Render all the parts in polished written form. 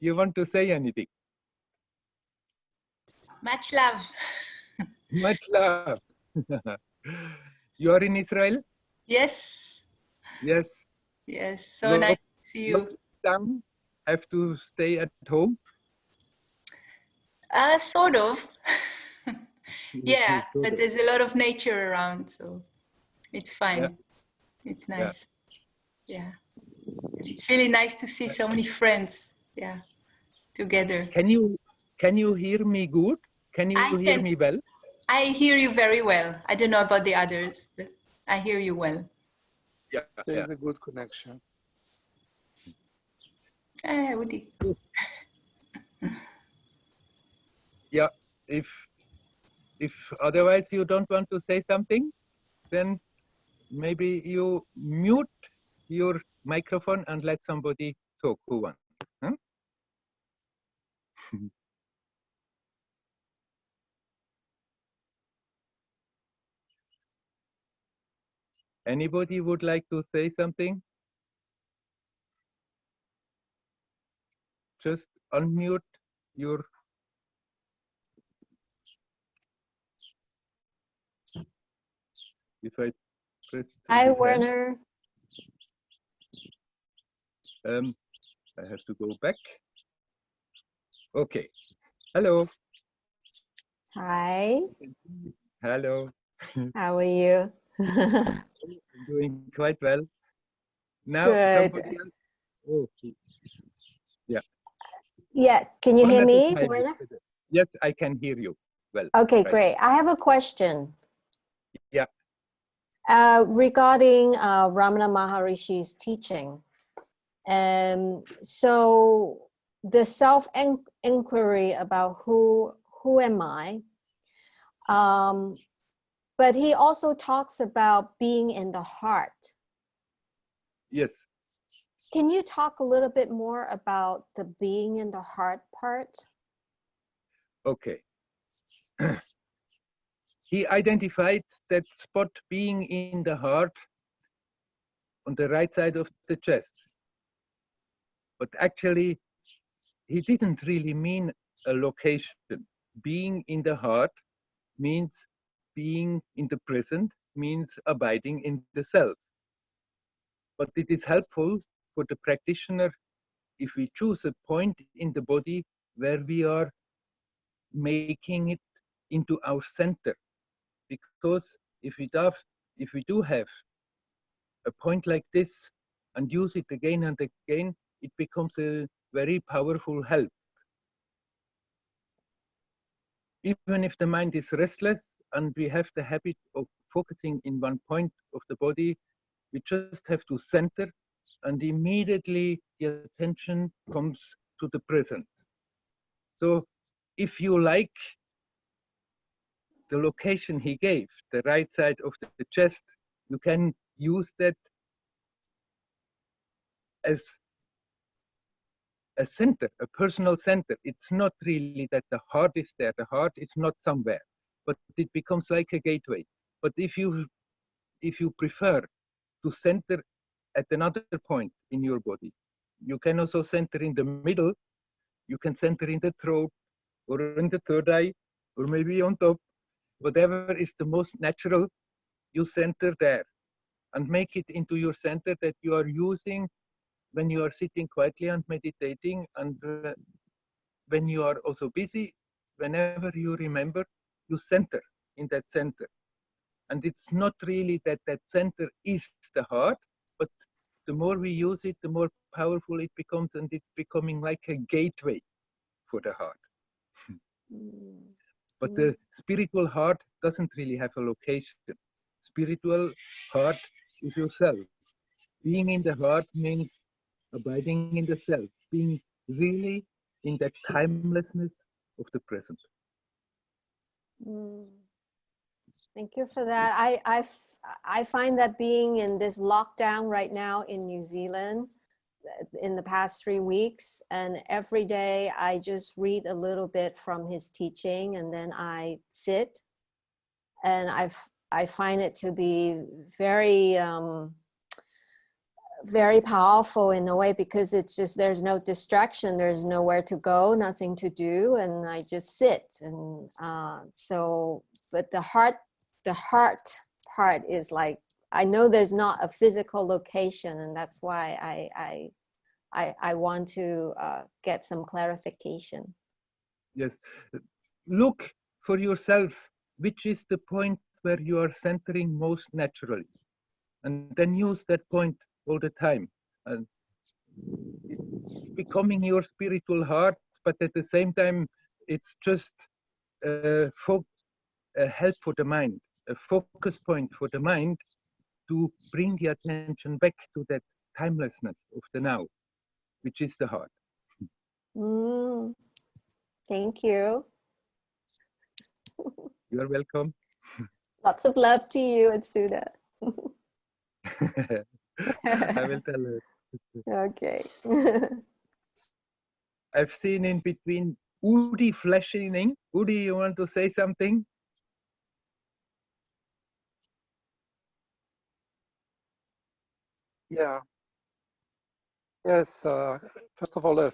you want to say anything? Much love. Much love. You are in Israel? Yes. Yes. Yes. So nice to see you. Lockdown? Have to stay at home? Sort of. Yeah, Sort but of. there's a lot of nature around, so it's fine. Yeah. It's nice. Yeah. It's really nice to see so many friends. Yeah. Together. Can you hear me good? Can you hear me well? I hear you very well. I don't know about the others, but I hear you well. Yeah. There's a good connection. Woody. Yeah. If otherwise you don't want to say something, then maybe you mute your microphone and let somebody talk who wants. Huh? Anybody would like to say something? Just unmute your. If I press. Hi, Werner. I have to go back. Okay. Hello. Hi. Hello. How are you? I'm doing quite well. Now, Good. somebody else. Oh, yeah. Yeah, can you hear me, time. Werner? Yes, I can hear you well. Okay, right. great. I have a question. Yeah. Regarding Ramana Maharishi's teaching. So the self-inquiry about who am I? But he also talks about being in the heart. Yes. Can you talk a little bit more about the being in the heart part? Okay. He identified that spot being in the heart on the right side of the chest. But actually, he didn't really mean a location. Being in the heart means being in the present, means abiding in the self. But it is helpful for the practitioner if we choose a point in the body where we are making it into our center. Because if we do have a point like this and use it again and again, it becomes a very powerful help. Even if the mind is restless and we have the habit of focusing in one point of the body, we just have to center and immediately the attention comes to the present. So if you like the location he gave, the right side of the chest, you can use that as a center, a personal center. It's not really that the heart is there. The heart is not somewhere, but it becomes like a gateway. But if you prefer to center at another point in your body, you can also center in the middle. You can center in the throat or in the third eye or maybe on top. Whatever is the most natural, you center there and make it into your center that you are using when you are sitting quietly and meditating, and when you are also busy, whenever you remember, you center in that center. And it's not really that that center is the heart, but the more we use it, the more powerful it becomes, and it's becoming like a gateway for the heart. But the spiritual heart doesn't really have a location. Spiritual heart is yourself. Being in the heart means abiding in the self, being really in that timelessness of the present. Thank you for that. I find that being in this lockdown right now in New Zealand in the past 3 weeks, and every day I just read a little bit from his teaching and then I sit, and I find it to be very very powerful in a way, because it's just, there's no distraction, there's nowhere to go, nothing to do, and I just sit. And so, but the heart part is like, I know there's not a physical location, and that's why I want to get some clarification. Yes. Look for yourself, which is the point where you are centering most naturally. And then use that point all the time. And it's becoming your spiritual heart, but at the same time, it's just a help for the mind, a focus point for the mind to bring the attention back to that timelessness of the now, which is the heart. Thank you. You are welcome. Lots of love to you and Sudha. I will tell her. Okay. I've seen in between Udi flashing. Udi, you want to say something? Yeah. Yes. First of all, a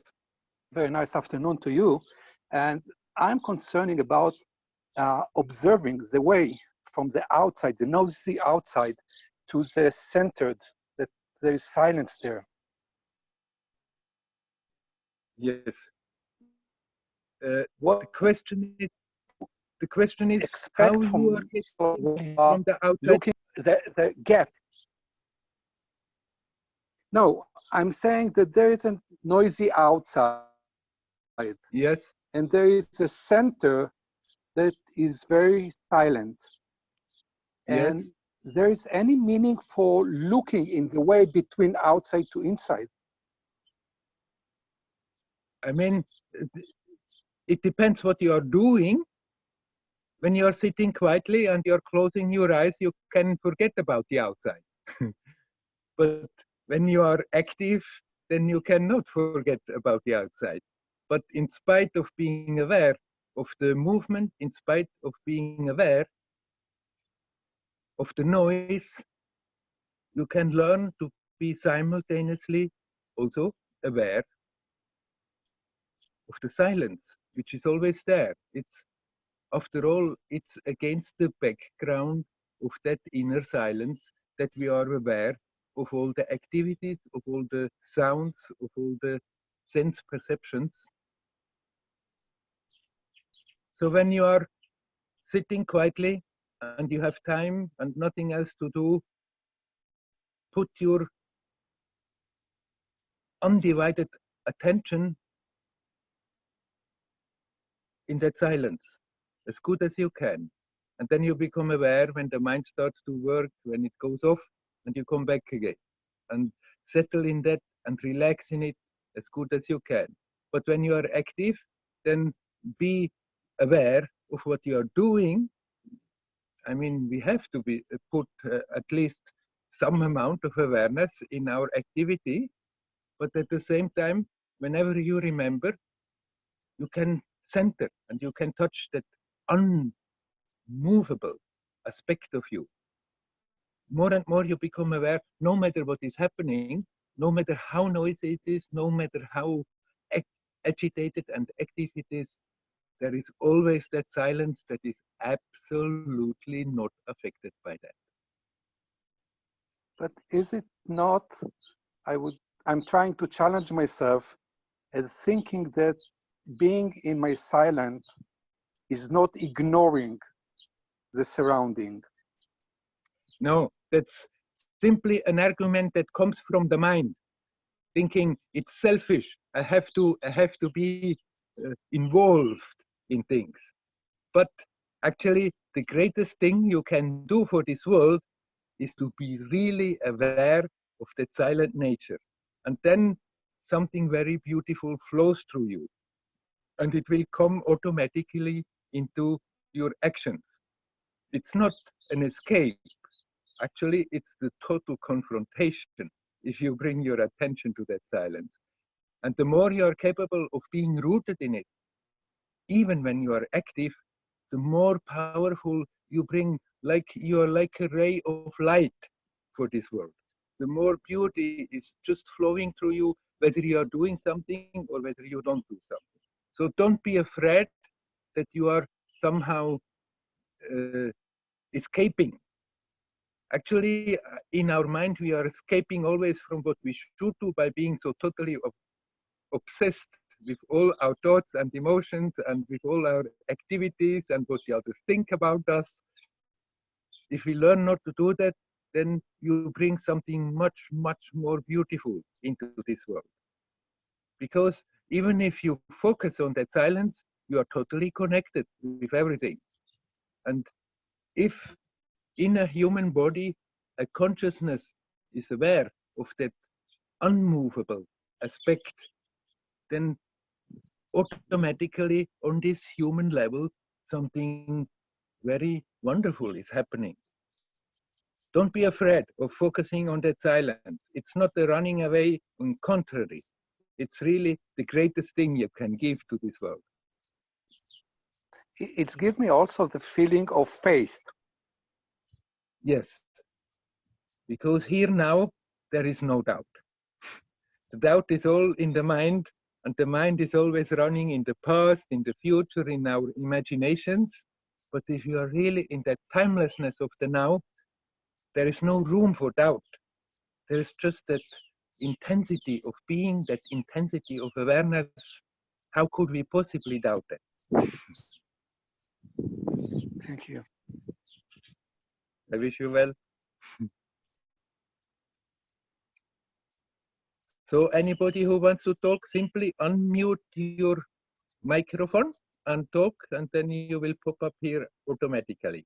very nice afternoon to you. And I'm concerning about observing the way from the outside, the nosy outside, to the centered, that there is silence there. Yes. What the question is Expect how from, you are getting from from the outside. looking the gap. No, I'm saying that there is a noisy outside. Yes. And there is a center that is very silent. Yes. And there is any meaning for looking in the way between outside to inside? I mean, it depends what you are doing. When you are sitting quietly and you're closing your eyes, you can forget about the outside. But when you are active, then you cannot forget about the outside. But in spite of being aware of the movement, in spite of being aware of the noise, you can learn to be simultaneously also aware of the silence, which is always there. It's, after all, it's against the background of that inner silence that we are aware of all the activities, of all the sounds, of all the sense perceptions. So when you are sitting quietly and you have time and nothing else to do, put your undivided attention in that silence as good as you can. And then you become aware when the mind starts to work, when it goes off, and you come back again. And settle in that and relax in it as good as you can. But when you are active, then be aware of what you are doing. I mean, we have to be put at least some amount of awareness in our activity. But at the same time, whenever you remember, you can center and you can touch that unmovable aspect of you. More and more you become aware, no matter what is happening, no matter how noisy it is, no matter how agitated and active it is, there is always that silence that is absolutely not affected by that. But is it not, I'm trying to challenge myself as thinking that being in my silence is not ignoring the surrounding. No, that's simply an argument that comes from the mind, thinking it's selfish. I have to be involved in things. But actually, the greatest thing you can do for this world is to be really aware of that silent nature. And then something very beautiful flows through you. And it will come automatically into your actions. It's not an escape. Actually, it's the total confrontation if you bring your attention to that silence. And the more you are capable of being rooted in it, even when you are active, the more powerful you bring, like you are like a ray of light for this world. the more beauty is just flowing through you, whether you are doing something or whether you don't do something. So don't be afraid that you are somehow escaping. Actually, in our mind, we are escaping always from what we should do by being so totally obsessed with all our thoughts and emotions and with all our activities and what the others think about us. If we learn not to do that, then you bring something much, much more beautiful into this world. Because even if you focus on that silence, you are totally connected with everything. And if in a human body, a consciousness is aware of that unmovable aspect, then automatically on this human level, something very wonderful is happening. Don't be afraid of focusing on that silence. It's not a running away, on contrary. It's really the greatest thing you can give to this world. It's give me also the feeling of faith. Yes, because here now, there is no doubt. The doubt is all in the mind, and the mind is always running in the past, in the future, in our imaginations. But if you are really in that timelessness of the now, there is no room for doubt. There is just that intensity of being, that intensity of awareness. How could we possibly doubt that? Thank you. I wish you well. So anybody who wants to talk, simply unmute your microphone and talk, and then you will pop up here automatically.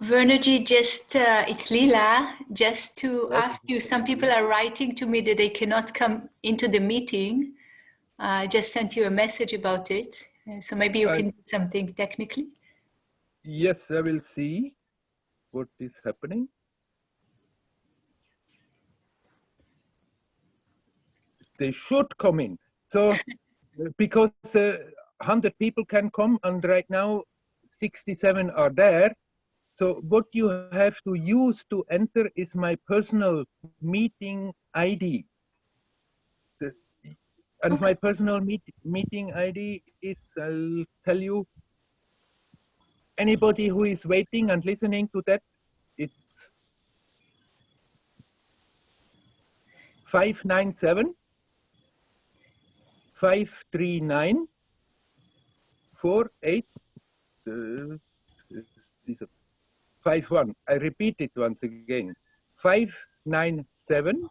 Werner, just it's Lila. Just to ask you, some people are writing to me that they cannot come into the meeting. I just sent you a message about it. So maybe you can do something technically. Yes, I will see what is happening. They should come in. So because 100 people can come, and right now 67 are there. So what you have to use to enter is my personal meeting ID. And my personal meeting ID is, I'll tell you, anybody who is waiting and listening to that, it's 597 539 48 51. I repeat it once again. 597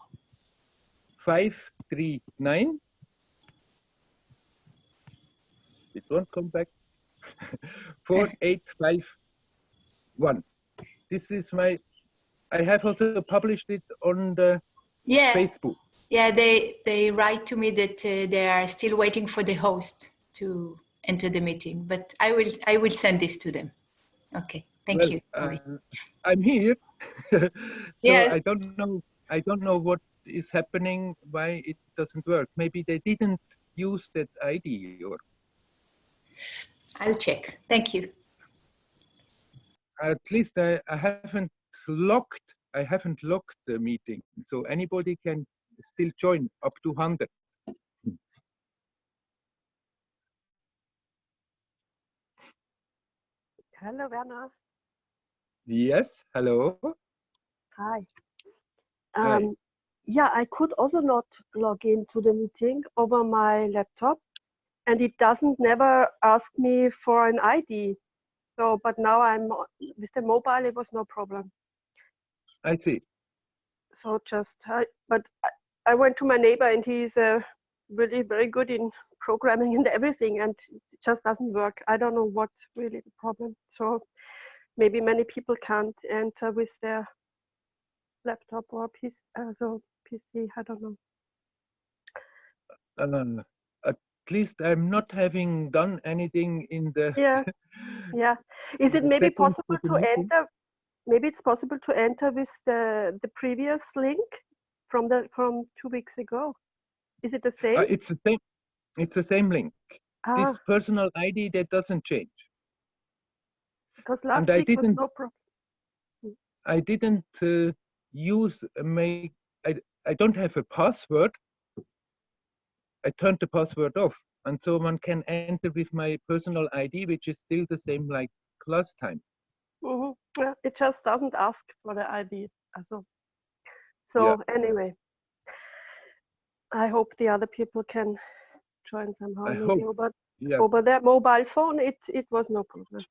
539. It won't come back. 4851. This is my. I have also published it on the Facebook. Yeah, they write to me that they are still waiting for the host to enter the meeting, but I will send this to them. Okay, thank you. I'm here, so yes. I don't know what is happening, why it doesn't work. Maybe they didn't use that ID, or I'll check. Thank you. At least I haven't locked the meeting, so anybody can still join up to 100. Hello, Werner. Yes, hello. Hi. Hi. Yeah, I could also not log into the meeting over my laptop, and it doesn't never ask me for an ID. So, but now I'm with the mobile, it was no problem. I see. So but I went to my neighbor, and he's really very good in programming and everything, and it just doesn't work. I don't know what's really the problem. So maybe many people can't enter with their laptop or PC, I don't know. At least I'm not having done anything in the. Yeah. Is it maybe possible to enter? Maybe it's possible to enter with the previous link from 2 weeks ago. Is it the same? It's the same. It's the same link. this personal ID that doesn't change. Because last And week was no problem. I didn't use I don't have a password. I turned the password off, and so one can enter with my personal ID, which is still the same like last time. Yeah, it just doesn't ask for the ID. So anyway, I hope the other people can join somehow. I maybe hope. over their mobile phone, it was no problem.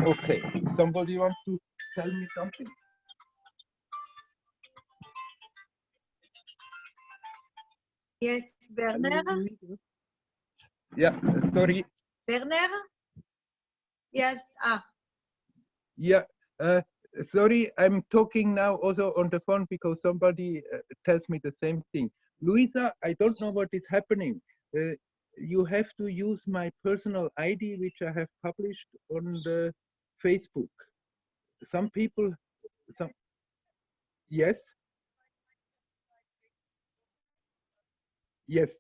Okay. Somebody wants to tell me something? Yes, Werner. Yeah, sorry. Werner? Yes. Yeah, sorry, I'm talking now also on the phone because somebody tells me the same thing. Luisa, I don't know what is happening. You have to use my personal ID, which I have published on the Facebook. Some people, yes. Yes.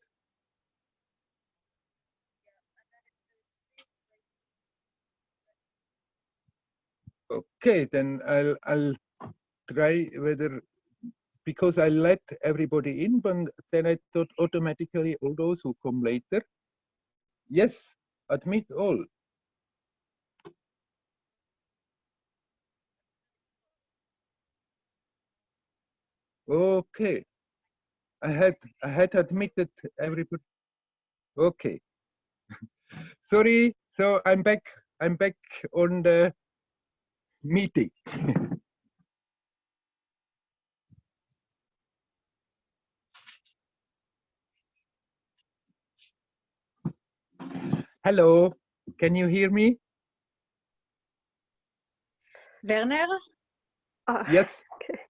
Okay, then I'll try whether, because I let everybody in, but then I thought automatically all those who come later. Yes, admit all. Okay, I had admitted everybody. Okay, sorry. So I'm back on the meeting. Hello, can you hear me? Werner? Yes. Okay.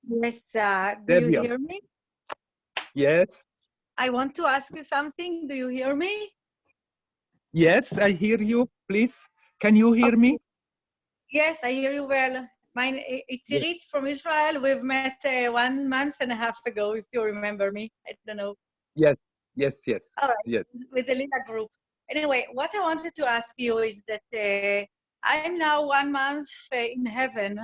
Yes, do you hear me? Yes. I want to ask you something. Do you hear me? Yes, I hear you. Please, can you hear me? Yes, I hear you well. It's Yes. Irit from Israel. We've met 1.5 months ago, if you remember me. I don't know. Yes, yes, yes. All right, yes. with the Lila group. Anyway, what I wanted to ask you is that I'm now 1 month in heaven.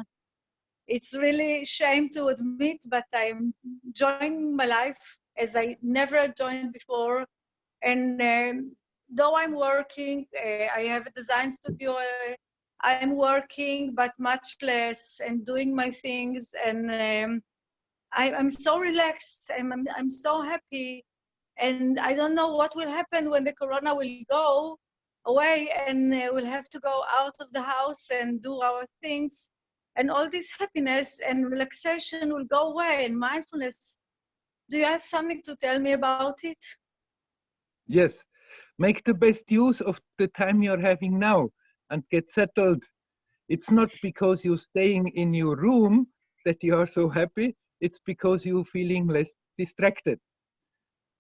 It's really shame to admit, but I'm enjoying my life as I never joined before. And though I'm working, I have a design studio, I'm working, but much less and doing my things. And I'm so relaxed. I'm so happy. And I don't know what will happen when the corona will go away and we'll have to go out of the house and do our things. And all this happiness and relaxation will go away, and mindfulness. Do you have something to tell me about it? Yes, make the best use of the time you're having now and get settled. It's not because you're staying in your room that you are so happy. It's because you're feeling less distracted.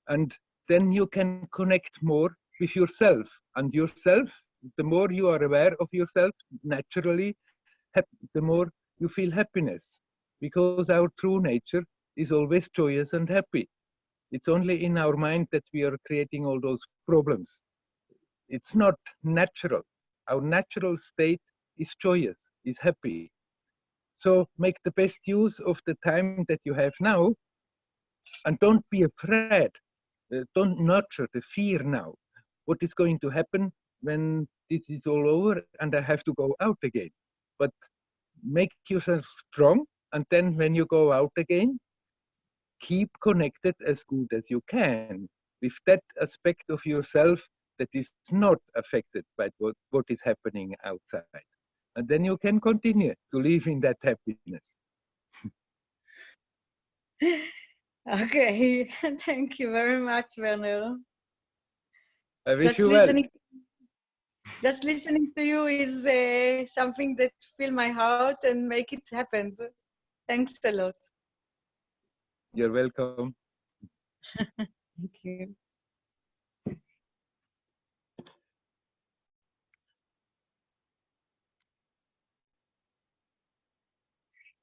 And then you can connect more with yourself. And yourself, the more you are aware of yourself, naturally, the more you feel happiness. Because our true nature is always joyous and happy. It's only in our mind that we are creating all those problems. It's not natural. Our natural state is joyous, is happy. So make the best use of the time that you have now, and don't be afraid. Don't nurture the fear now. What is going to happen when this is all over and I have to go out again? But make yourself strong, and then when you go out again, keep connected as good as you can with that aspect of yourself that is not affected by what is happening outside. And then you can continue to live in that happiness. Okay, thank you very much, Werner. I wish you well. Just listening to you is something that fills my heart and make it happen. Thanks a lot. You're welcome. Thank you.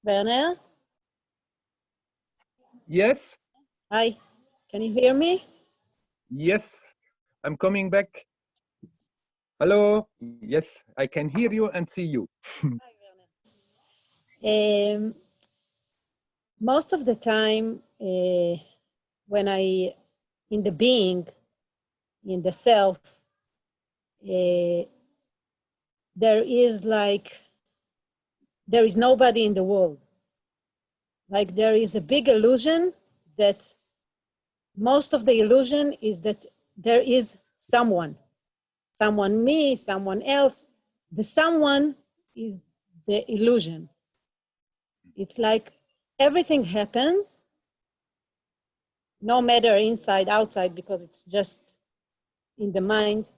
Werner? Yes? Hi, can you hear me? Yes. I'm coming back. Hello. Yes, I can hear you and see you. Most of the time, when in the being, in the self, there is nobody in the world. Like there is a big illusion that most of the illusion is that there is someone me, someone else. The someone is the illusion. It's like everything happens, no matter inside, outside, because it's just in the mind.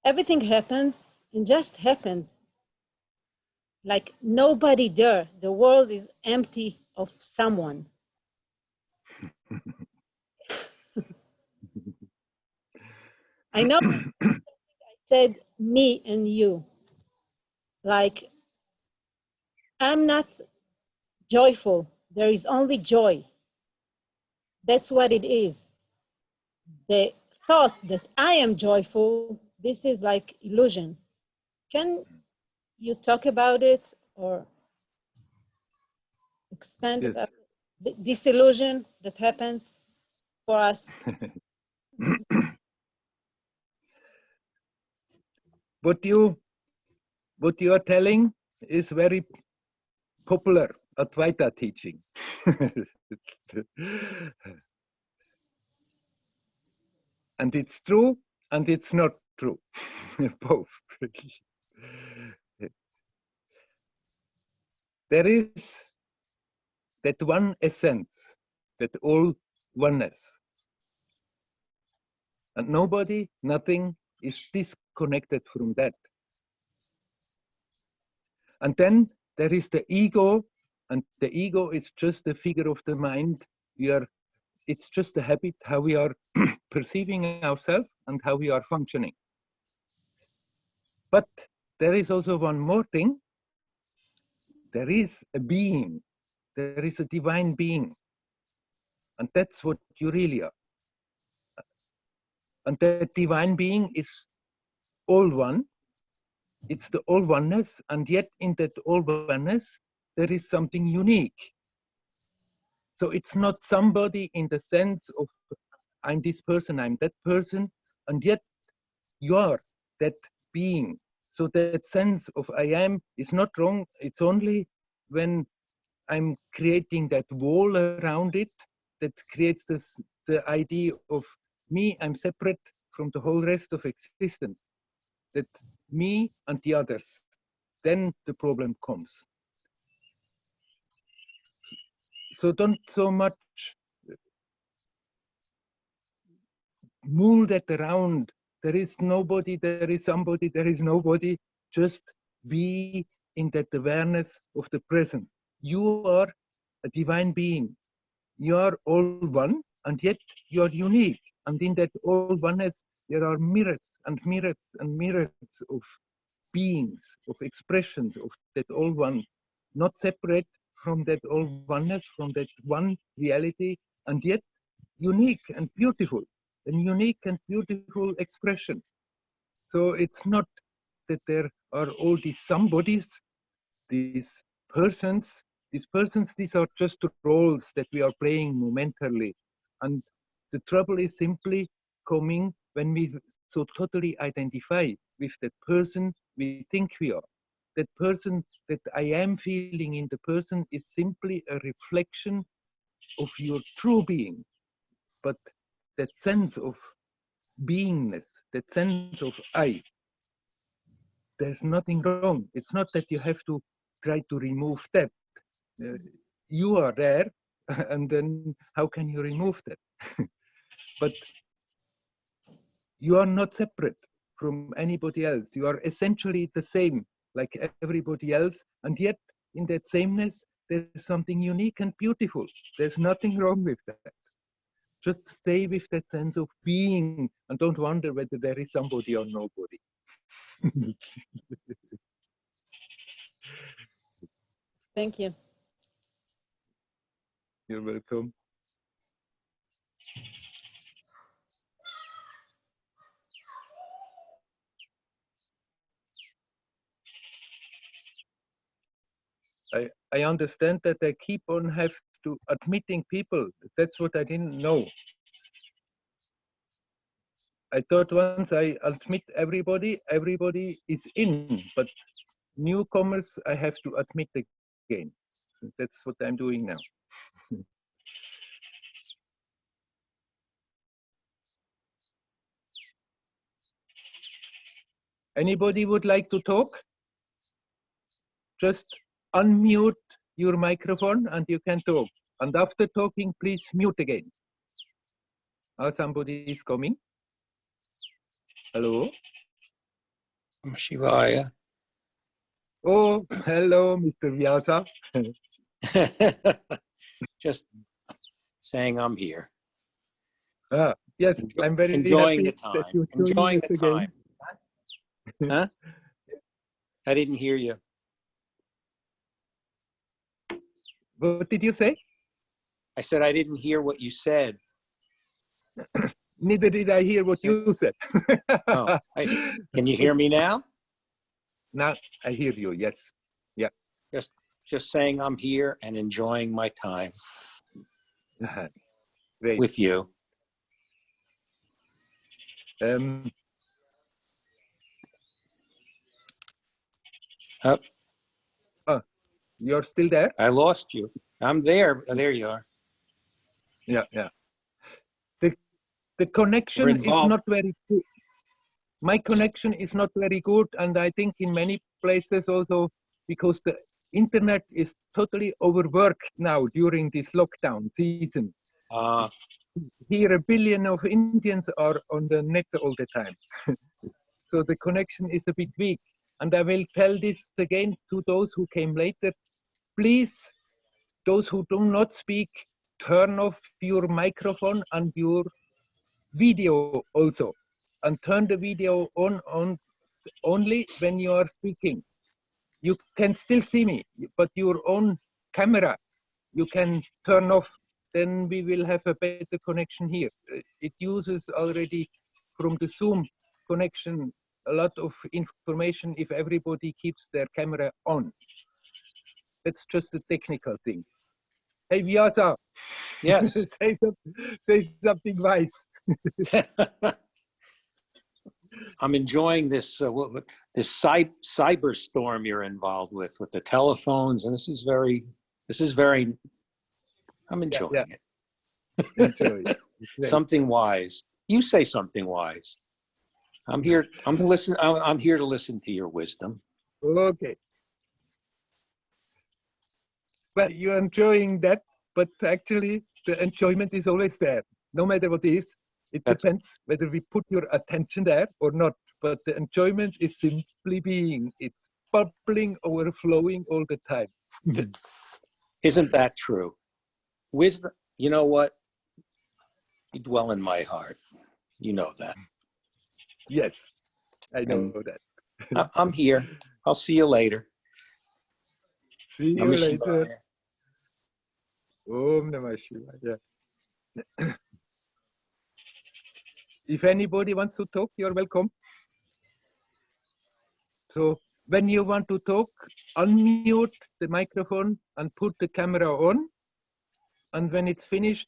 Everything happens and just happened. Like nobody there. The world is empty of someone. I know I said me and you. Like I'm not joyful. There is only joy. That's what it is. The thought that I am joyful, this is like illusion. Can you talk about it or expand Yes. about this illusion that happens for us? What you are telling is very popular Advaita teaching. And it's true and it's not true. Both. There is that one essence, that all oneness. And nobody, nothing is disconnected from that. And then there is the ego, and the ego is just a figure of the mind. It's just a habit, how we are perceiving ourselves and how we are functioning. But there is also one more thing. There is a being. There is a divine being. And that's what you really are. And that divine being is all one. It's the all oneness. And yet in that all oneness, there is something unique. So it's not somebody in the sense of I'm this person, I'm that person, and yet you are that being. So that sense of I am is not wrong. It's only when I'm creating that wall around it that creates the idea of me, I'm separate from the whole rest of existence. That me and the others. Then the problem comes. So don't so much move that around. There is nobody, there is somebody, there is nobody. Just be in that awareness of the present. You are a divine being. You are all one, and yet you are unique. And in that all oneness, there are myriads and myriads and myriads of beings, of expressions of that all one, not separate from that all oneness, from that one reality, and yet unique and beautiful, and unique and beautiful expression. So it's not that there are all these somebodies, these persons, these are just roles that we are playing momentarily. And the trouble is simply coming when we so totally identify with that person we think we are. That person that I am feeling in the person is simply a reflection of your true being. But that sense of beingness, that sense of I, there's nothing wrong. It's not that you have to try to remove that. You are there, and then how can you remove that? But you are not separate from anybody else. You are essentially the same like everybody else, and yet in that sameness, there's something unique and beautiful. There's nothing wrong with that. Just stay with that sense of being and don't wonder whether there is somebody or nobody. Thank you. You're welcome. I understand that I keep on have to admitting people. That's what I didn't know. I thought once I admit everybody, everybody is in, but newcomers I have to admit again. That's what I'm doing now. Anybody would like to talk? Just unmute your microphone and you can talk. And after talking, please mute again. Somebody is coming. Hello. Shivaya. Oh, hello, Mr. Vyasa. Just saying I'm here. Yes, I'm very enjoying happy the time. that you're Enjoying the again. time. Huh? I didn't hear you. What did you say? I said I didn't hear what you said. Neither did I hear what you said. Oh, can you hear me now? Now I hear you, yes. Yeah. Just saying I'm here and enjoying my time Great. with you. You're still there? I lost you. I'm there. There you are. Yeah, yeah. The connection is not very good. My connection is not very good, and I think in many places also because the internet is totally overworked now during this lockdown season. Here, 1 billion of Indians are on the net all the time. So the connection is a bit weak. And I will tell this again to those who came later. Please, those who do not speak, turn off your microphone and your video also. And turn the video on only when you are speaking. You can still see me, but your own camera, you can turn off. Then we will have a better connection here. It uses already from the Zoom connection a lot of information if everybody keeps their camera on. That's just a technical thing. Hey, Vyasa. Yes. say something wise. I'm enjoying this this cyber storm you're involved with the telephones, and this is very. I'm enjoying it. Enjoy it. Something wise. You say something wise. I'm here. I'm here to listen to your wisdom. Okay. Well, you're enjoying that, but actually the enjoyment is always there, no matter what it is. It depends whether we put your attention there or not, but the enjoyment is simply being. It's bubbling, overflowing all the time. Isn't that true? Wisdom, you know what? You dwell in my heart. You know that. Yes, I know that. I'm here. I'll see you later. See you later. Om Namah Shivaya. If anybody wants to talk, you're welcome. So when you want to talk, unmute the microphone and put the camera on. And when it's finished,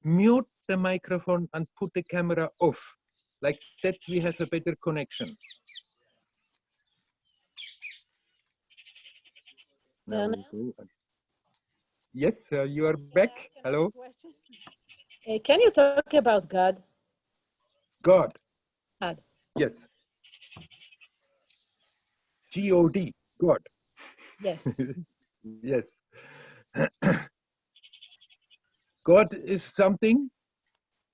mute the microphone and put the camera off. Like that, we have a better connection. Yes, you are back. Hello. Can you talk about God? God. God. Yes. G-O-D. God. Yes. Yes. God is something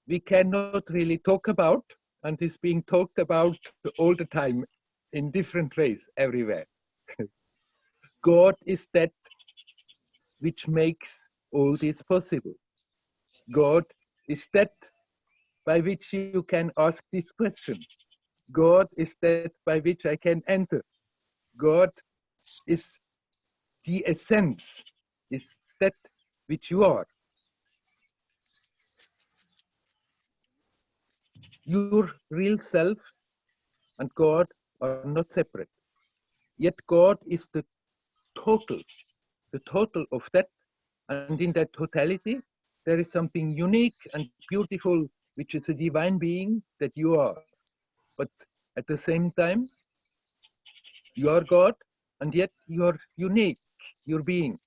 we cannot really talk about, and is being talked about all the time in different ways everywhere. God is that which makes all this possible. God is that by which you can ask this question. God is that by which I can enter. God is the essence, is that which you are. Your real self and God are not separate. Yet God is the total, the total of that. And in that totality, there is something unique and beautiful, which is a divine being that you are. But at the same time, you are God, and yet you are unique, your being.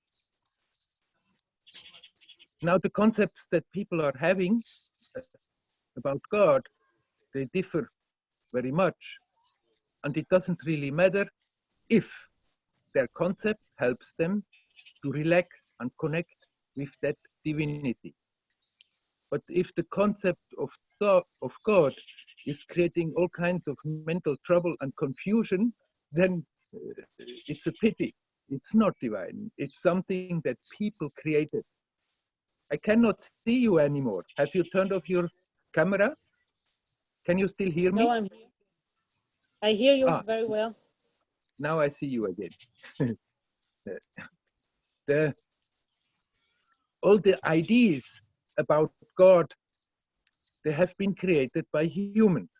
Now, the concepts that people are having about God, they differ very much. And it doesn't really matter if their concept helps them to relax and connect with that divinity. But if the concept of God is creating all kinds of mental trouble and confusion, then it's a pity. It's not divine. It's something that people created. I cannot see you anymore. Have you turned off your camera? Can you still hear me? No, I'm here. I hear you Ah, very well. now I see you again. All the ideas about God, they have been created by humans.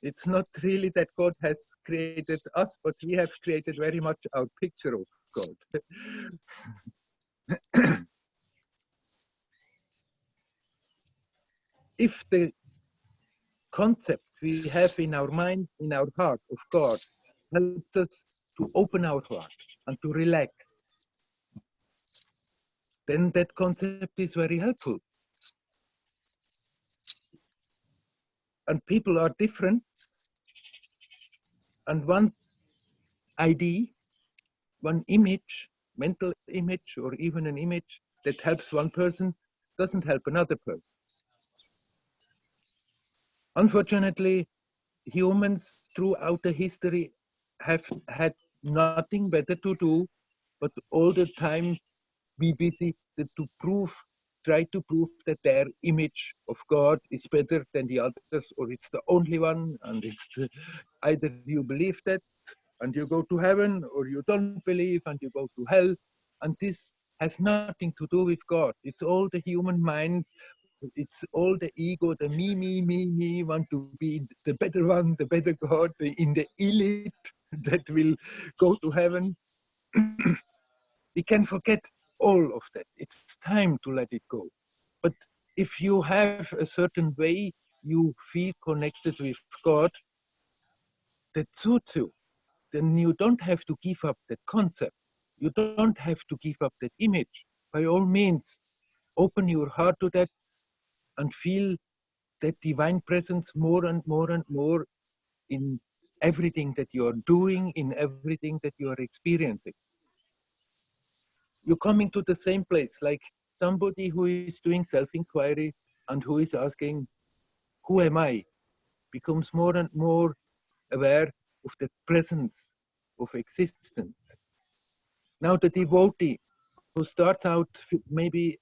It's not really that God has created us, but we have created very much our picture of God. If the concept we have in our mind, in our heart of God, helps us to open our heart and to relax, then that concept is very helpful. And people are different. And one idea, one image, mental image, or even an image that helps one person doesn't help another person. Unfortunately, humans throughout the history have had nothing better to do but all the time be busy to try to prove that their image of God is better than the others, or it's the only one, and either you believe that and you go to heaven, or you don't believe and you go to hell. And this has nothing to do with God. It's all the human mind. It's all the ego, the me, want to be the better one, the better God, in the elite that will go to heaven. We can forget all of that. It's time to let it go. But if you have a certain way you feel connected with God that suits you, then you don't have to give up that concept. You don't have to give up that image. By all means, open your heart to that and feel that divine presence more and more and more in everything that you are doing, in everything that you are experiencing. You're coming to the same place, like somebody who is doing self-inquiry and who is asking, who am I? Becomes more and more aware of the presence of existence. Now the devotee who starts out maybe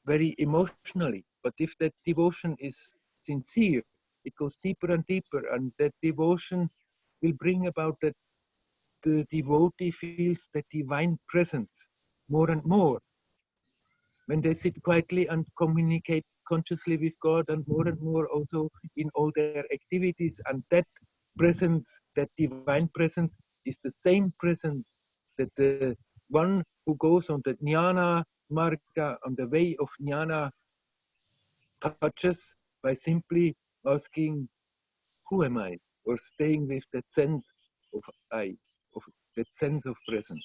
very emotionally, but if that devotion is sincere, it goes deeper and deeper, and that devotion will bring about that the devotee feels the divine presence more and more. When they sit quietly and communicate consciously with God, and more also in all their activities, and that presence, that divine presence, is the same presence that the one who goes on the jnana marga, on the way of jnana, touches by simply asking, who am I? Or staying with that sense of I, of that sense of presence.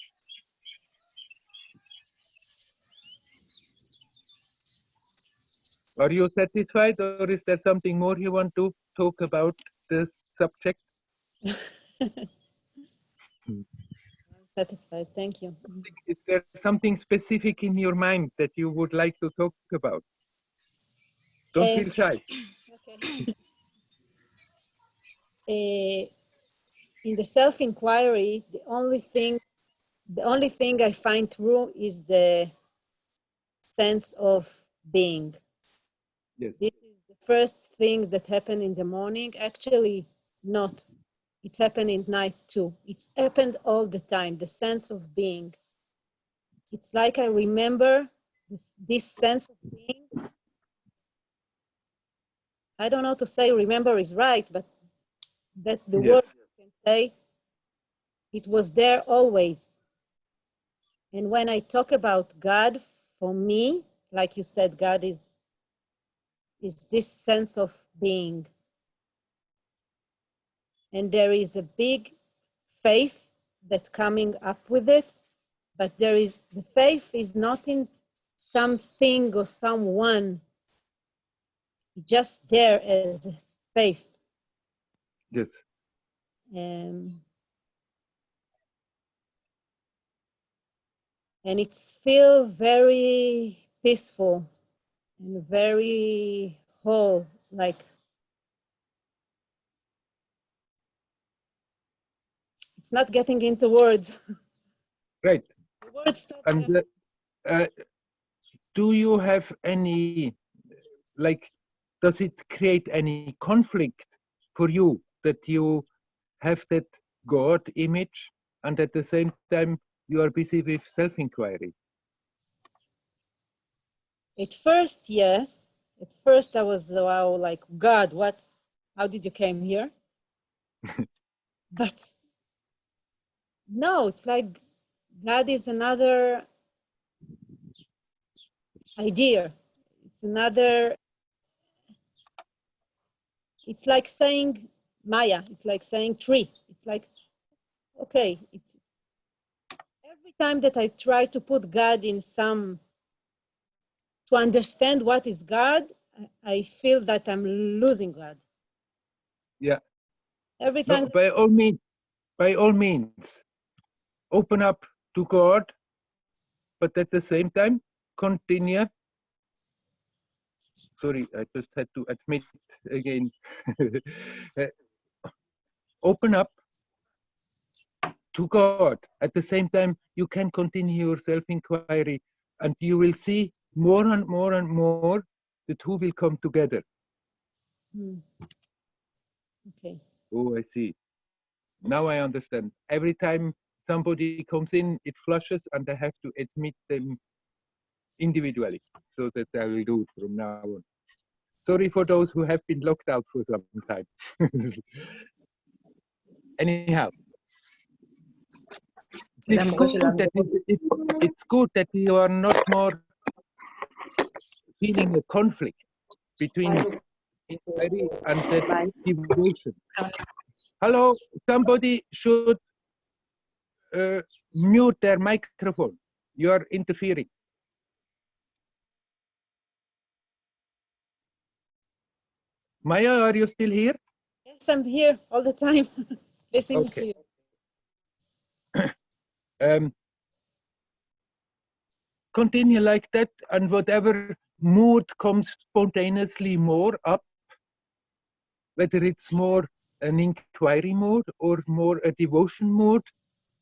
Are you satisfied, or is there something more you want to talk about the subject? Satisfied, thank you. Is there something specific in your mind that you would like to talk about? Don't feel shy. Okay. In the self-inquiry, the only thing I find true is the sense of being. Yes. This is the first thing that happened in the morning. Actually, not. It's happened in night too. It's happened all the time, the sense of being. It's like I remember this sense of being. I don't know to say remember is right, but that the Yes. word you can say, it was there always. And when I talk about God, for me, like you said, God is this sense of being. And there is a big faith that's coming up with it, but the faith is not in something or someone, just there as a faith. Yes. And it feels very peaceful and very whole, like it's not getting into words. Right. Words and do you have any, like, does it create any conflict for you that you have that God image and at the same time you are busy with self-inquiry? At first, yes. At first, I was like, God, what? How did you came here? But no, it's like God is another idea. It's another. It's like saying Maya. It's like saying tree. It's like, okay. It's every time that I try to put God in some, to understand what is God, I feel that I'm losing God. Yeah. Every time. No, by all means, open up to God, but at the same time, continue. Sorry, I just had to admit again. Open up to God. At the same time, you can continue your self-inquiry, and you will see more and more and more the two will come together. Okay. Oh, I see. Now I understand. Every time somebody comes in, it flushes, and I have to admit them individually, so that I will do it from now on. Sorry for those who have been locked out for some time. Anyhow, it's good that you are not more feeling a conflict between inquiry and that devotion. Hello, somebody should mute their microphone. You are interfering. Maya, are you still here? Yes, I'm here all the time, listening to you. Continue like that, and whatever mood comes spontaneously more up, whether it's more an inquiry mood or more a devotion mood,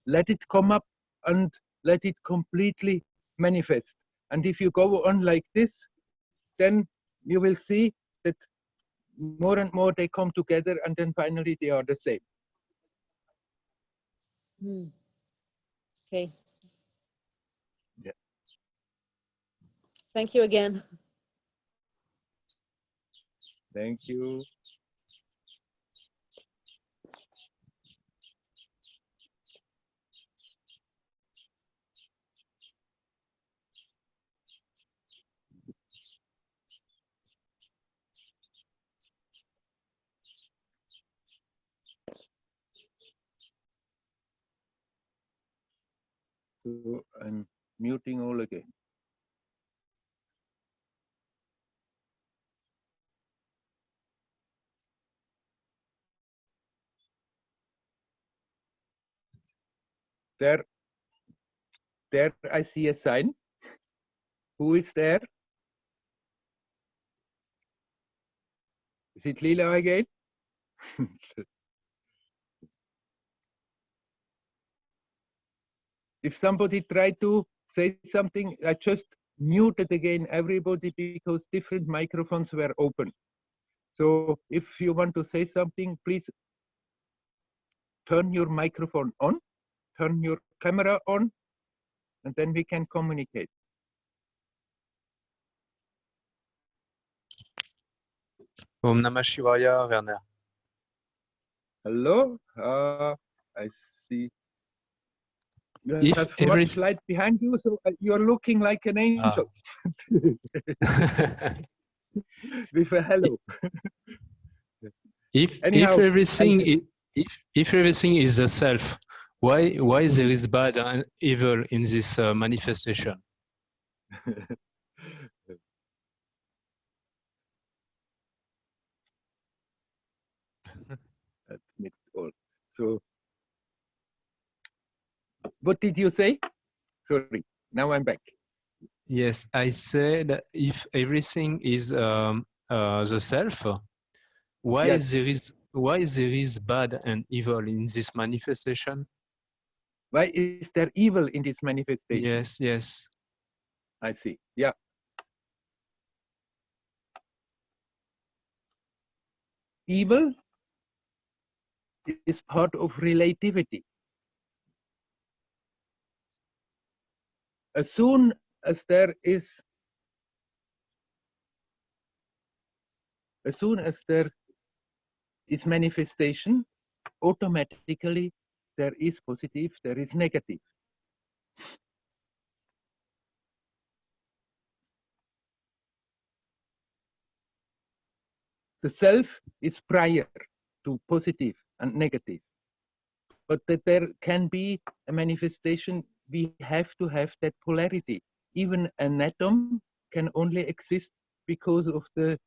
let it come up and let it completely manifest. And if you go on like this, then you will see that more and more they come together, and then finally they are the same. Okay. Yeah. Thank you again. Thank you. So I'm muting all again. There I see a sign. Who is there? Is it Lila again? If somebody tried to say something, I just muted again everybody because different microphones were open. So if you want to say something, please turn your microphone on, turn your camera on, and then we can communicate. Om Namah Shivaya, Werner. Hello, I see. You If have every much light behind you, so you're looking like an angel with a hello. if Anyhow, if everything is a self, why there is bad and evil in this manifestation? Amidst all. So, what did you say? Sorry, now I'm back. Yes, I said if everything is the self, why there is bad and evil in this manifestation? Why is there evil in this manifestation? Yes, yes. I see. Yeah. Evil is part of relativity. As soon as there is manifestation, automatically there is positive, there is negative. The self is prior to positive and negative. But that there can be a manifestation, we have to have that polarity. Even an atom can only exist because of the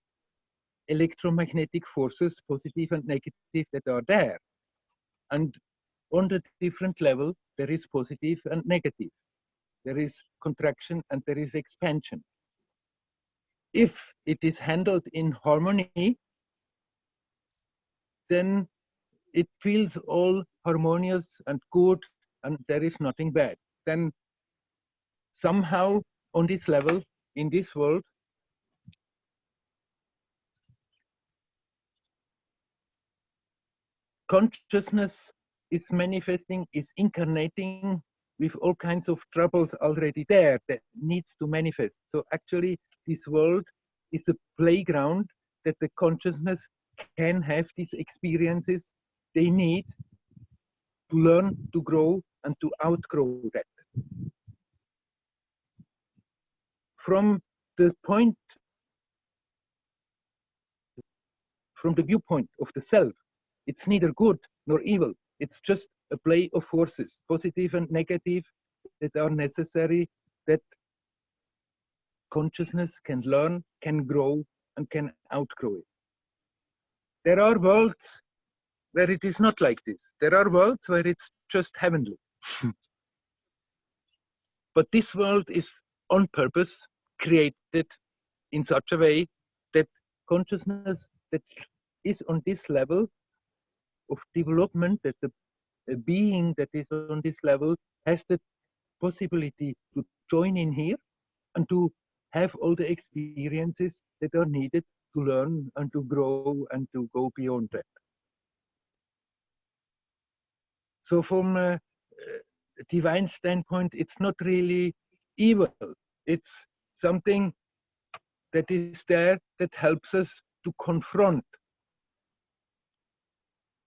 electromagnetic forces, positive and negative, that are there. And on the different level, there is positive and negative. There is contraction and there is expansion. If it is handled in harmony, then it feels all harmonious and good, and there is nothing bad. Then somehow on this level, in this world, consciousness is manifesting, is incarnating with all kinds of troubles already there that needs to manifest. So actually, this world is a playground that the consciousness can have these experiences they need to learn, to grow, and to outgrow that. From the viewpoint of the self, it's neither good nor evil. It's just a play of forces, positive and negative, that are necessary, that consciousness can learn, can grow, and can outgrow it. There are worlds where it is not like this. There are worlds where it's just heavenly. But this world is on purpose created in such a way that consciousness that is on this level of development, that the being that is on this level has the possibility to join in here and to have all the experiences that are needed to learn and to grow and to go beyond that. So from a divine standpoint, it's not really evil. It's something that is there that helps us to confront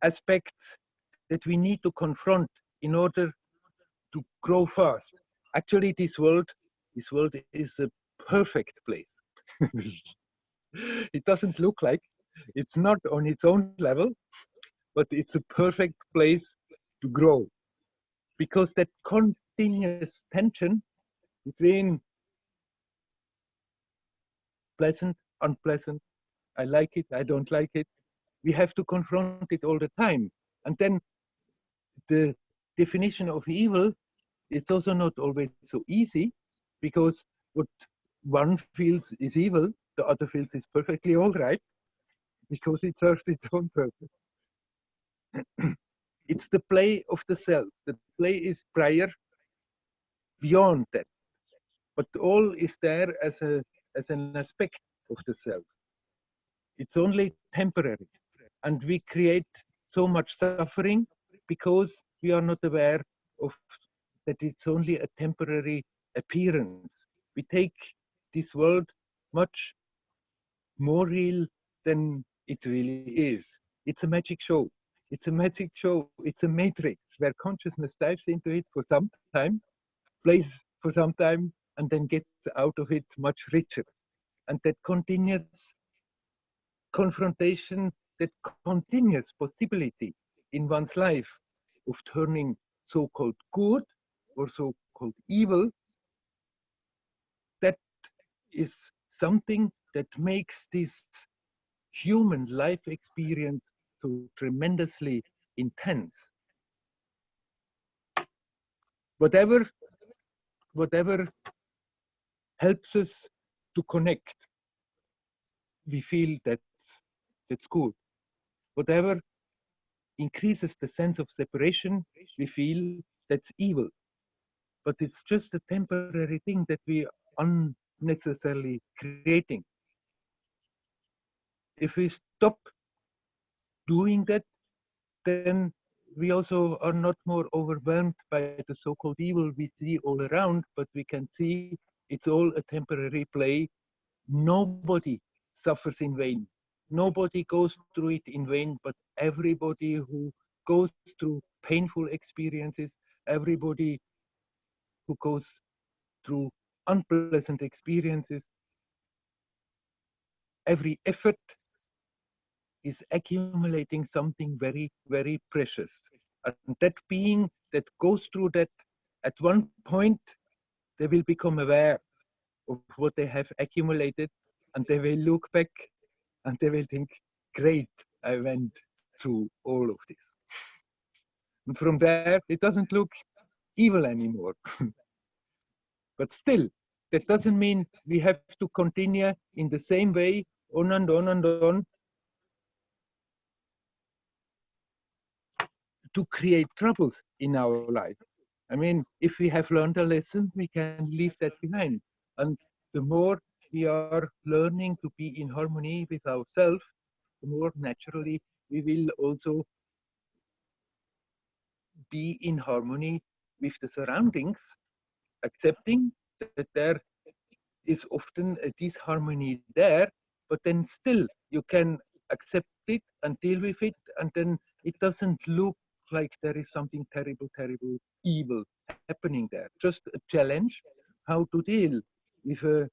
aspects that we need to confront in order to grow fast. Actually, this world is a perfect place. It doesn't look like, it's not on its own level, but it's a perfect place to grow. Because that continuous tension between pleasant, unpleasant, I like it, I don't like it, we have to confront it all the time. And then the definition of evil, it's also not always so easy, because what one feels is evil, the other feels is perfectly all right, because it serves its own purpose. It's the play of the self. The play is prior, beyond that. But all is there as an aspect of the self. It's only temporary. And we create so much suffering because we are not aware of that it's only a temporary appearance. We take this world much more real than it really is. It's a magic show. It's a magic show. It's a matrix where consciousness dives into it for some time, plays for some time, and then gets out of it much richer. And that continuous confrontation, that continuous possibility in one's life of turning so-called good or so-called evil, that is something that makes this human life experience so tremendously intense. Whatever helps us to connect, we feel that's good. Whatever increases the sense of separation, we feel that's evil. But it's just a temporary thing that we are unnecessarily creating. If we stop doing that, then we also are not more overwhelmed by the so-called evil we see all around, but we can see it's all a temporary play. Nobody suffers in vain. Nobody goes through it in vain, but everybody who goes through painful experiences, everybody who goes through unpleasant experiences, every effort is accumulating something very, very precious. And that being that goes through that, at one point, they will become aware of what they have accumulated, and they will look back and they will think, great, I went through all of this. And from there, it doesn't look evil anymore. But still, that doesn't mean we have to continue in the same way on and on and on to create troubles in our life. I mean, if we have learned a lesson, we can leave that behind. And the more we are learning to be in harmony with ourselves, the more naturally we will also be in harmony with the surroundings, accepting that there is often a disharmony there, but then still you can accept it and deal with it, and then it doesn't look like there is something terrible, terrible, evil happening there. Just a challenge how to deal with a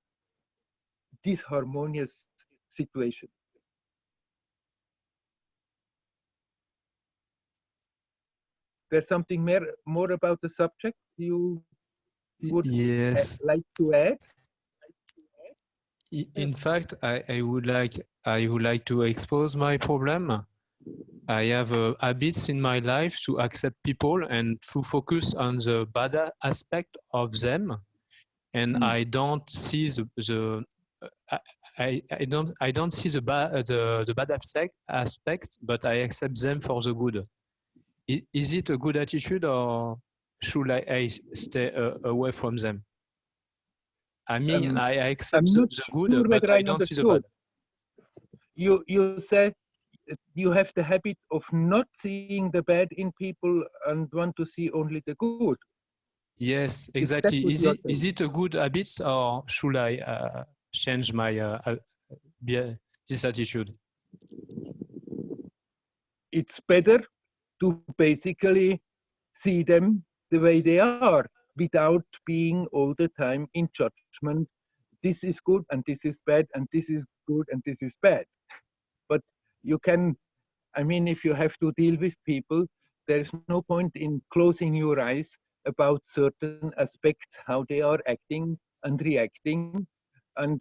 disharmonious situation. There's something more about the subject you would like to add? In fact, I would like to expose my problem. I have habits in my life to accept people and to focus on the bad aspect of them, and I don't see I don't see the bad aspect, but I accept them for the good. Is it a good attitude, or should I stay away from them? I mean, I accept the good, sure but I don't see the bad. You say you have the habit of not seeing the bad in people and want to see only the good. Yes, exactly. Is it a good habit, or should I change my this attitude? It's better to basically see them the way they are without being all the time in judgment. This is good and this is bad, and this is good and this is bad. But you can, I mean, if you have to deal with people, there's no point in closing your eyes about certain aspects, how they are acting and reacting. And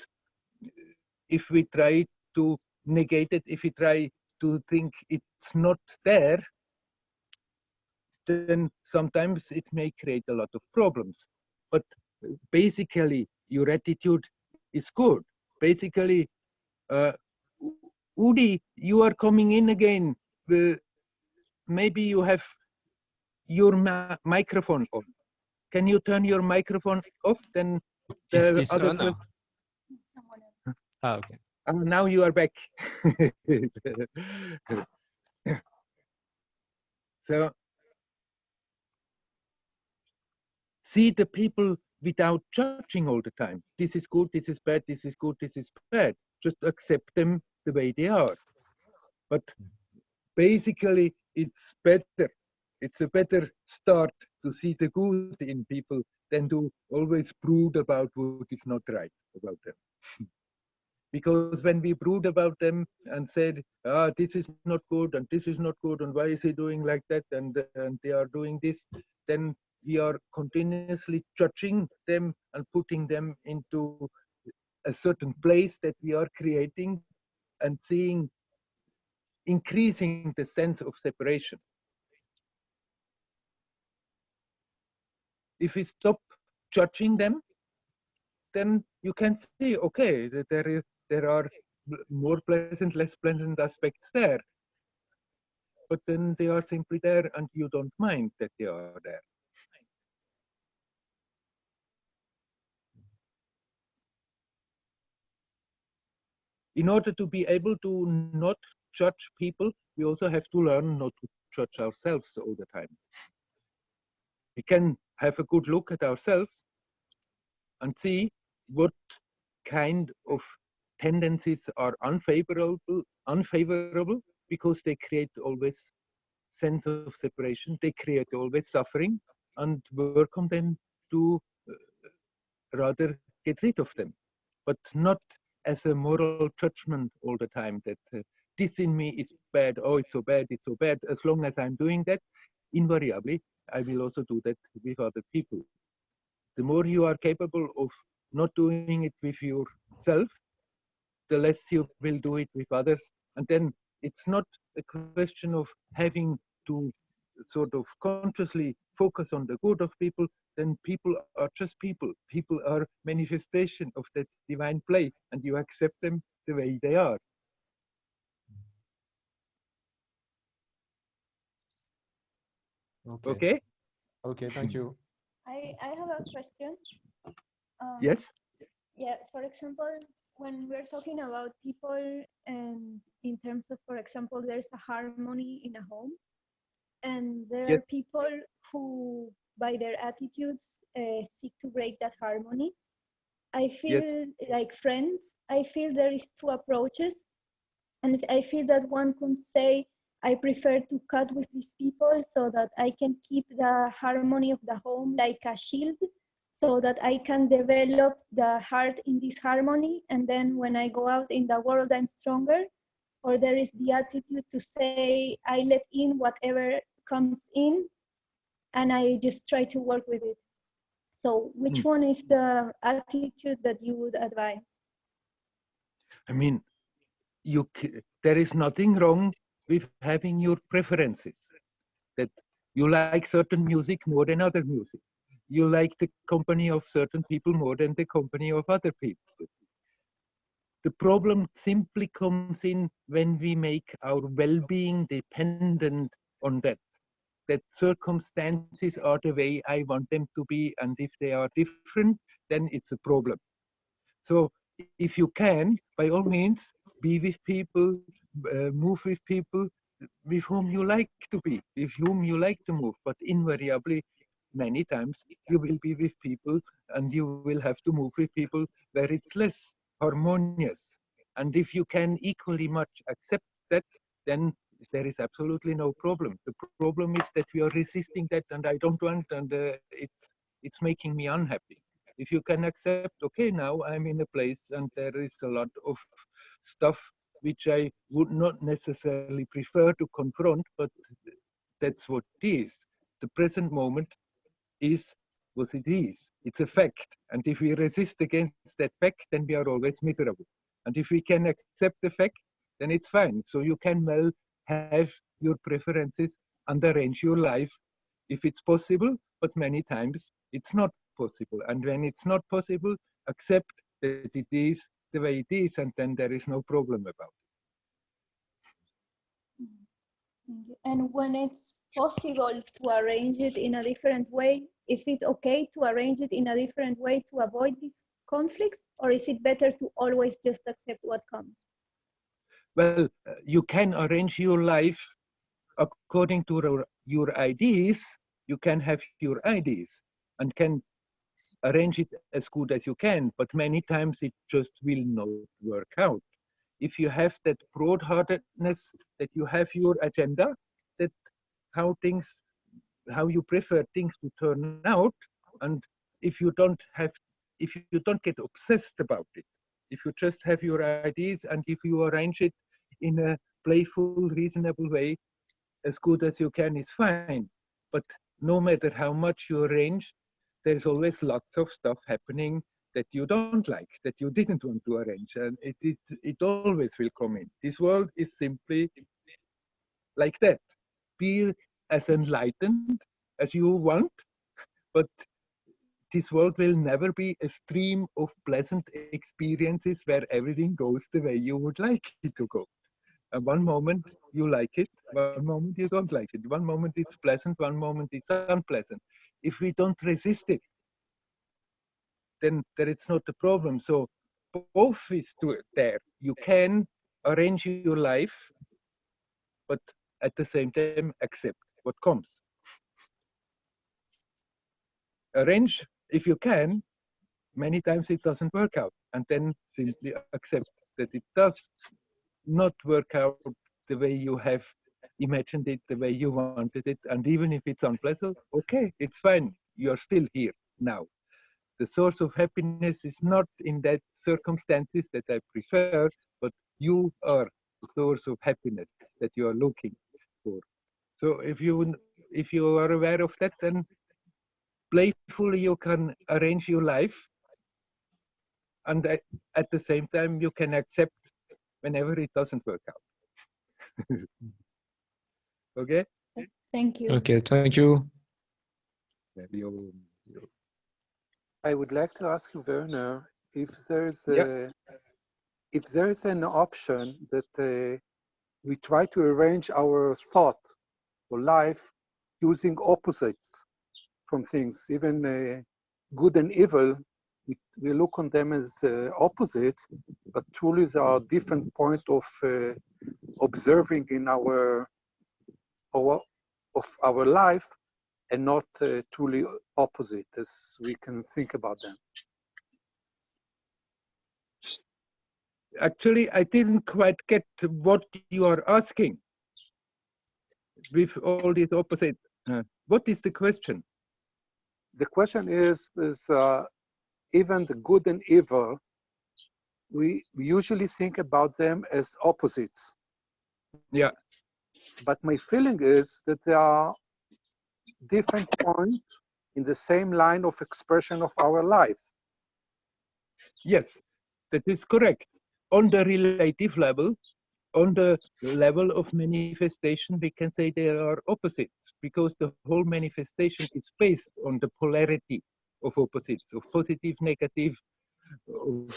if we try to negate it, if we try to think it's not there, then sometimes it may create a lot of problems. But basically, your attitude is good. Basically, Udi, you are coming in again. Maybe you have your microphone on. Can you turn your microphone off? Then the it's other on now. Okay. Now you are back. So see the people without judging all the time. This is good, this is bad, this is good, this is bad. Just accept them the way they are. But basically, it's better. It's a better start to see the good in people than to always brood about what is not right about them. Because when we brood about them and said, ah, this is not good and this is not good and why is he doing like that and they are doing this, then we are continuously judging them and putting them into a certain place that we are creating and seeing, increasing the sense of separation. If we stop judging them, then you can see, okay, that there are more pleasant, less pleasant aspects there. But then they are simply there and you don't mind that they are there. In order to be able to not judge people, we also have to learn not to judge ourselves all the time. We can have a good look at ourselves and see what kind of tendencies are unfavorable because they create always sense of separation, they create always suffering, and work on them to rather get rid of them, but not as a moral judgment all the time that this in me is bad, oh, it's so bad, it's so bad. As long as I'm doing that, invariably, I will also do that with other people. The more you are capable of not doing it with yourself, the less you will do it with others. And then it's not a question of having to sort of consciously focus on the good of people. Then people are just people. People are manifestation of that divine play, and you accept them the way they are. Okay? Okay, thank you. I have a question. Yes? Yeah, for example, when we're talking about people and in terms of, for example, there's a harmony in a home, and there Yes. are people who, by their attitudes, seek to break that harmony. I feel like friends, I feel there is two approaches. And I feel that one could say, I prefer to cut with these people so that I can keep the harmony of the home like a shield, so that I can develop the heart in this harmony. And then when I go out in the world, I'm stronger. Or there is the attitude to say, I let in whatever comes in and I just try to work with it. So which one is the attitude that you would advise? I mean, there is nothing wrong with having your preferences, that you like certain music more than other music. You like the company of certain people more than the company of other people. The problem simply comes in when we make our well-being dependent on that circumstances are the way I want them to be, and if they are different, then it's a problem. So if you can, by all means, be with people, move with people with whom you like to be, with whom you like to move, but invariably, many times, you will be with people and you will have to move with people where it's less harmonious. And if you can equally much accept that, then there is absolutely no problem. The problem is that we are resisting that, and I don't want, and it's making me unhappy. If you can accept, okay, now I'm in a place and there is a lot of stuff which I would not necessarily prefer to confront, but that's what it is. The present moment is what it is. It's a fact. And if we resist against that fact, then we are always miserable. And if we can accept the fact, then it's fine. So you can well have your preferences and arrange your life if it's possible, but many times it's not possible. And when it's not possible, accept that it is the way it is, and then there is no problem about it. And when it's possible to arrange it in a different way, is it okay to arrange it in a different way to avoid these conflicts? Or is it better to always just accept what comes? Well, you can arrange your life according to your ideas. You can have your ideas and can arrange it as good as you can, but many times it just will not work out. If you have that broad-heartedness, that you have your agenda, that how you prefer things to turn out, and if you don't get obsessed about it, if you just have your ideas and if you arrange it in a playful, reasonable way, as good as you can is fine. But no matter how much you arrange, there's always lots of stuff happening that you don't like, that you didn't want to arrange, and it always will come in. This world is simply like that. Be as enlightened as you want, but this world will never be a stream of pleasant experiences where everything goes the way you would like it to go. And one moment you like it, one moment you don't like it. One moment it's pleasant, one moment it's unpleasant. If we don't resist it, then there is not a problem. So both is there. You can arrange your life, but at the same time accept what comes. Arrange if you can. Many times it doesn't work out, and then simply accept that it does not work out the way you have imagined it, the way you wanted it, and even if it's unpleasant, okay, it's fine. You're still here now. The source of happiness is not in that circumstances that I prefer, but you are the source of happiness that you are looking for. So if you are aware of that, then playfully you can arrange your life, and at the same time you can accept whenever it doesn't work out. Okay? Thank you. Okay, thank you. I would like to ask you, Werner, if there's Yeah. if there is an option that we try to arrange our thought or life using opposites from things, even good and evil, we look on them as opposites, but truly there are different points of observing in our life, and not truly opposite as we can think about them. Actually, I didn't quite get what you are asking with all these opposites. What is the question? The question is even the good and evil, we usually think about them as opposites. Yeah. But my feeling is that there are different points in the same line of expression of our life. Yes, that is correct. On the relative level, on the level of manifestation, we can say there are opposites, because the whole manifestation is based on the polarity of opposites, of positive, negative, of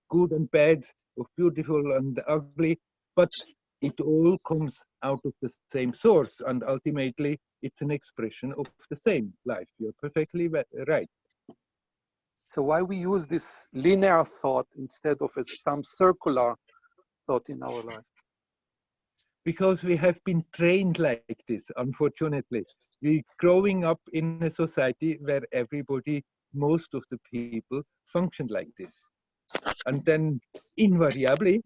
good and bad, of beautiful and ugly, but it all comes out of the same source, and ultimately it's an expression of the same life. You're perfectly right. So why we use this linear thought instead of some circular thought in our life? Because we have been trained like this, unfortunately. We're growing up in a society where everybody, most of the people, function like this. And then invariably,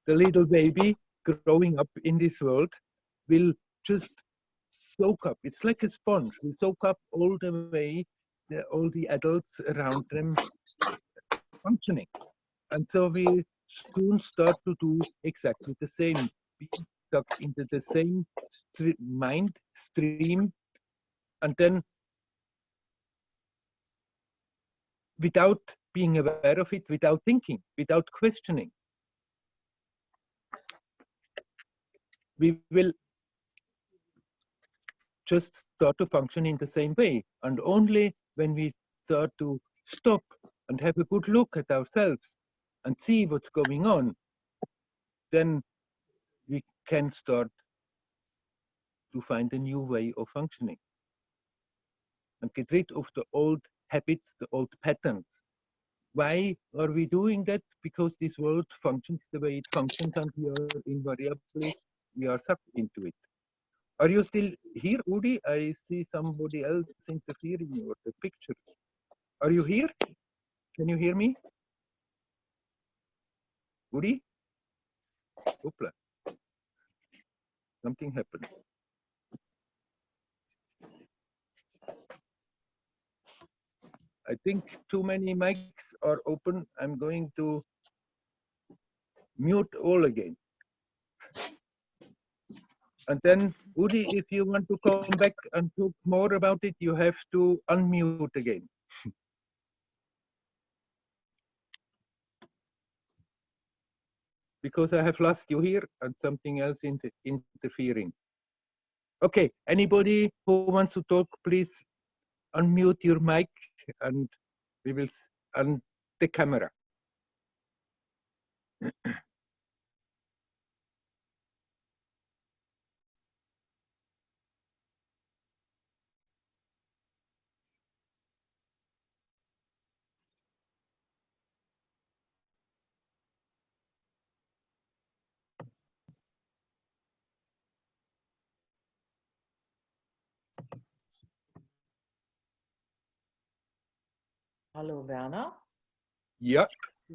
the little baby growing up in this world will just soak up. It's like a sponge. We soak up all the way, all the adults around them functioning. And so we soon start to do exactly the same, being sucked into the same mind stream, and then without being aware of it, without thinking, without questioning, we will just start to function in the same way. And only when we start to stop and have a good look at ourselves and see what's going on, then we can start to find a new way of functioning and get rid of the old habits, the old patterns. Why are we doing that? Because this world functions the way it functions, and we are sucked into it. Are you still here, Udi? I see somebody else interfering with the picture. Are you here? Can you hear me? Udi? Hoopla. Something happened. I think too many mics are open. I'm going to mute all again. And then, Udi, if you want to come back and talk more about it, you have to unmute again. Because I have lost you here and something else interfering. Okay, anybody who wants to talk, please unmute your mic and we will, and the camera. Hello, Werner. Yeah,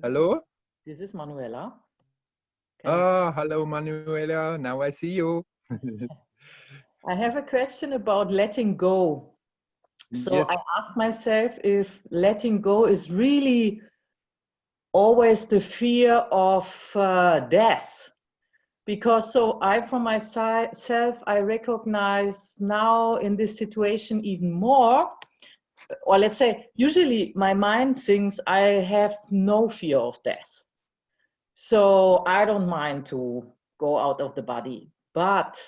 hello. This is Manuela. Hello, Manuela. Now I see you. I have a question about letting go. So Yes. I asked myself if letting go is really always the fear of death. Because so I, for myself, I recognize now in this situation even more, or let's say, usually my mind thinks I have no fear of death. So I don't mind to go out of the body. But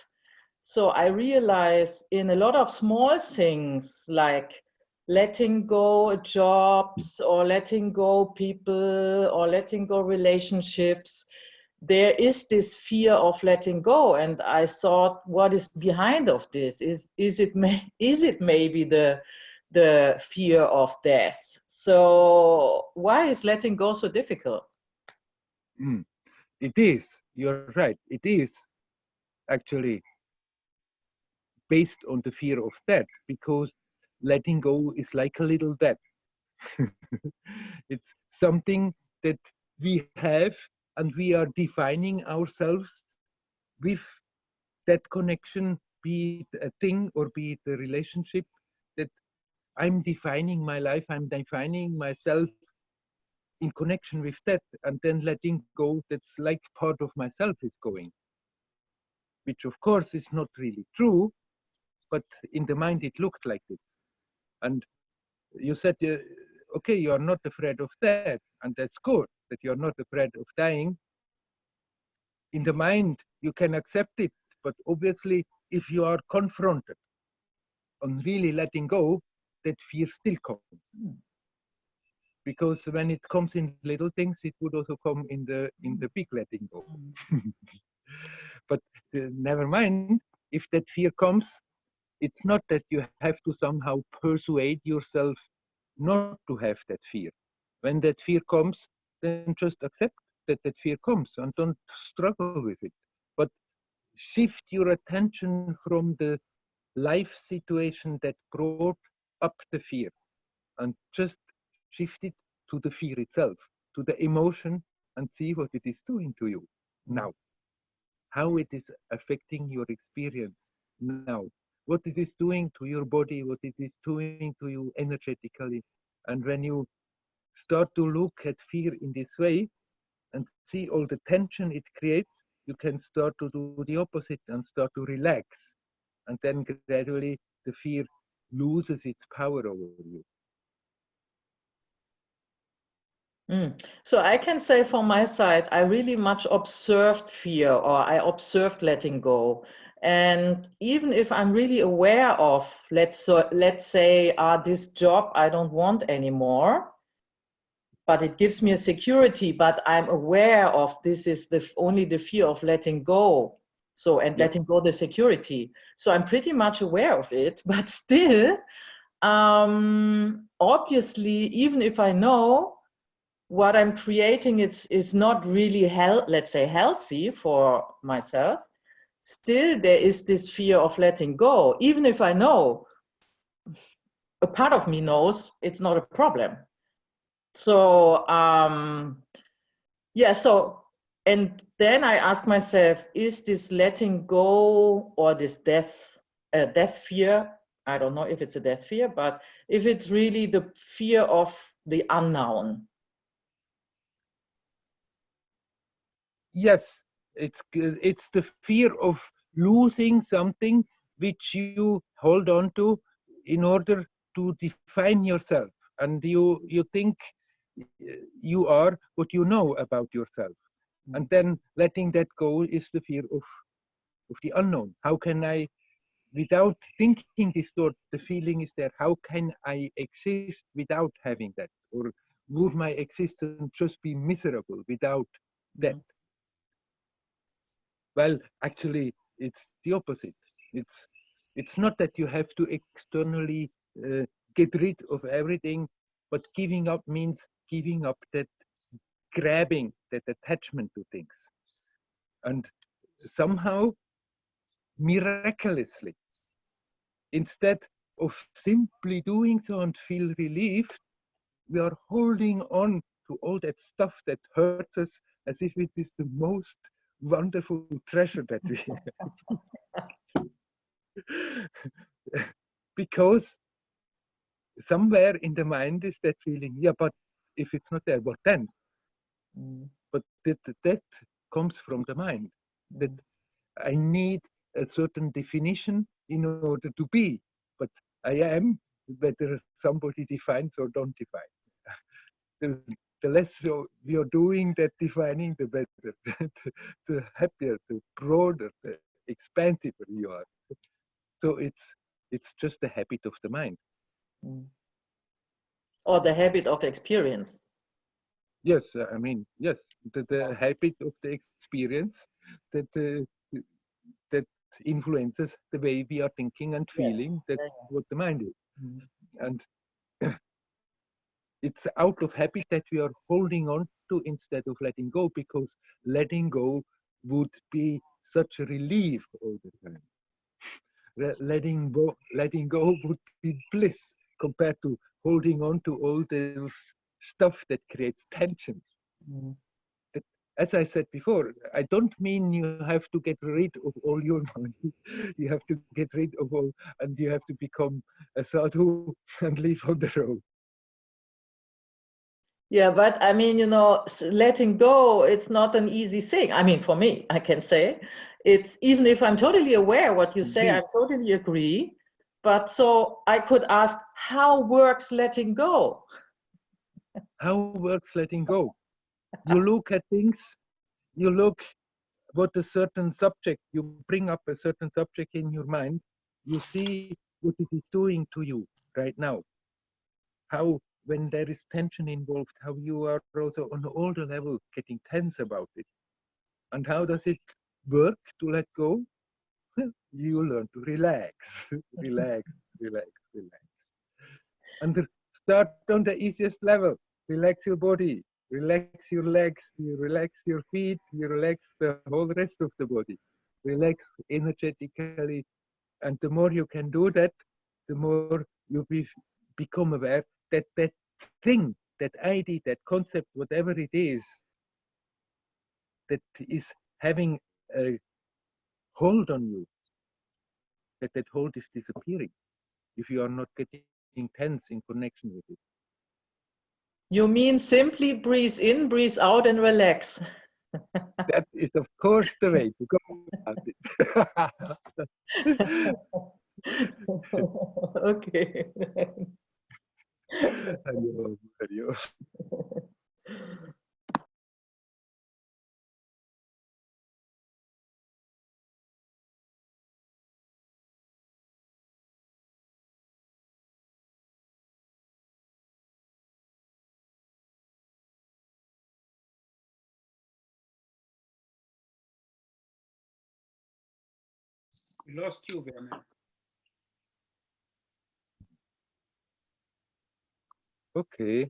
so I realize in a lot of small things like letting go jobs or letting go people or letting go relationships, there is this fear of letting go. And I thought, what is behind of this? Is it maybe the fear of death? So why is letting go so difficult? It is, you're right. It is actually based on the fear of death, because letting go is like a little death. It's something that we have and we are defining ourselves with that connection, be it a thing or be it a relationship, that I'm defining my life, I'm defining myself in connection with that, and then letting go, that's like part of myself is going, which of course is not really true, but in the mind it looks like this. And you said, okay, you're not afraid of death, and that's good that you're not afraid of dying. In the mind, you can accept it, but obviously, if you are confronted on really letting go, that fear still comes. Because when it comes in little things, it would also come in the big letting go. But never mind, if that fear comes, it's not that you have to somehow persuade yourself not to have that fear. When that fear comes, then just accept that that fear comes and don't struggle with it. But shift your attention from the life situation that brought up the fear and just shift it to the fear itself, to the emotion, and see what it is doing to you now, how it is affecting your experience now, what it is doing to your body, what it is doing to you energetically. And when you start to look at fear in this way and see all the tension it creates, you can start to do the opposite and start to relax. And then gradually the fear loses its power over you. So I can say from my side, I really much observed fear, or I observed letting go. And even if I'm really aware of, let's say, this job I don't want anymore, but it gives me a security, but I'm aware of this is only the fear of letting go. So, and letting go the security. So I'm pretty much aware of it, but still, obviously, even if I know what I'm creating is not really let's say healthy for myself, still there is this fear of letting go. Even if I know, a part of me knows it's not a problem. So so, and then I ask myself, is this letting go or this death fear I don't know if it's a death fear, but if it's really the fear of the unknown. Yes, it's the fear of losing something which you hold on to in order to define yourself, and you think you are what you know about yourself, and then letting that go is the fear of the unknown. How can I, without thinking this thought, the feeling is there, how can I exist without having that? Or would my existence just be miserable without that? Well, actually, it's the opposite. It's not that you have to externally get rid of everything, but giving up means giving up that grabbing, that attachment to things. And somehow, miraculously, instead of simply doing so and feel relieved, we are holding on to all that stuff that hurts us as if it is the most wonderful treasure that we have. Because somewhere in the mind is that feeling, yeah, but if it's not there, what then? But that comes from the mind, that I need a certain definition in order to be, but I am, whether somebody defines or don't define. The less we are doing that defining, the better, the happier, the broader, the expansiver you are. So it's just a habit of the mind. Or the habit of experience. Yes, I mean, yes, the habit of the experience that influences the way we are thinking and feeling. That's what the mind is. And it's out of habit that we are holding on to instead of letting go, because letting go would be such a relief all the time. Letting go would be bliss compared to holding on to all those stuff that creates tensions. As I said before, I don't mean you have to get rid of all your money. You have to get rid of all, and you have to become a sadhu and live on the road. Yeah, but I mean, letting go, it's not an easy thing. I mean, for me, I can say, it's, even if I'm totally aware what you say, I totally agree. But so I could ask, how works letting go? How works letting go? You look at things, you look what a certain subject, you bring up a certain subject in your mind, you see what it is doing to you right now. How, when there is tension involved, how you are also on all the levels getting tense about it. And how does it work to let go? You learn to relax, relax, relax, relax. And start on the easiest level. Relax your body, relax your legs, you relax your feet, you relax the whole rest of the body. Relax energetically. And the more you can do that, the more you become aware that that thing, that idea, that concept, whatever it is, that is having a hold on you, that hold is disappearing if you are not getting tense in connection with it. You mean simply breathe in, breathe out, and relax. That is, of course, the way to go about it. Okay. We lost you, Werner. Okay.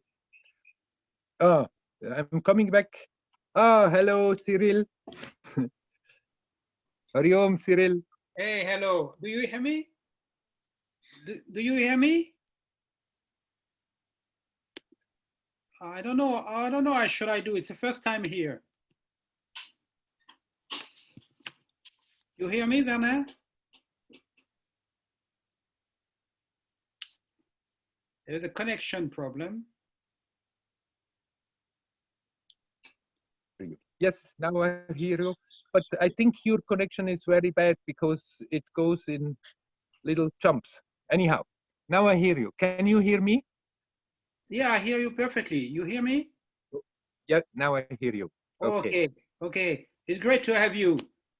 I'm coming back. Hello, Cyril. Hariom, Cyril. Hey, hello. Do you hear me? Do you hear me? I don't know. I don't know. How should I do? It's the first time here. You hear me, Werner? There's a connection problem. Yes, now I hear you. But I think your connection is very bad because it goes in little jumps. Anyhow, now I hear you. Can you hear me? Yeah, I hear you perfectly. You hear me? Yeah, now I hear you. Okay, okay. It's great to have you.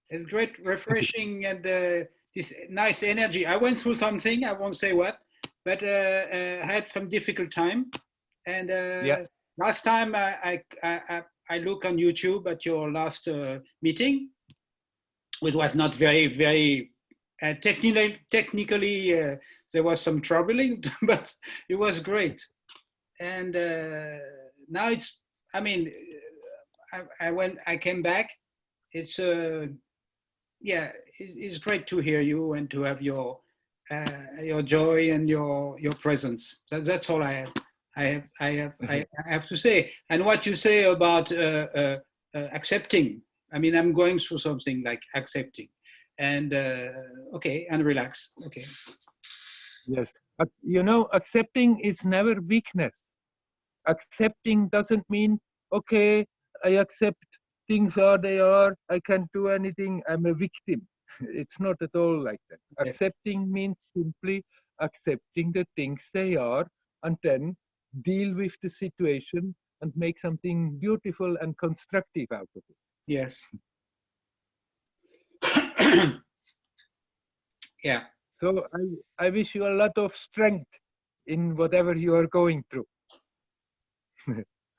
It's great, refreshing, and this nice energy. I went through something, I won't say what, but had some difficult time. And last time I look on YouTube at your last meeting, which was not very technically there was some troubling, but it was great. And now it's, I mean, I came back. It's yeah, it's great to hear you and to have your joy and your presence. That's all I have to say. And what you say about accepting. I mean, I'm going through something like accepting, and okay, and relax. Okay. Yes, you know, accepting is never weakness. Accepting doesn't mean, okay, I accept things are they are, I can't do anything, I'm a victim. It's not at all like that. Okay. Accepting means simply accepting the things they are and then deal with the situation and make something beautiful and constructive out of it. Yes. Yeah. So I wish you a lot of strength in whatever you are going through.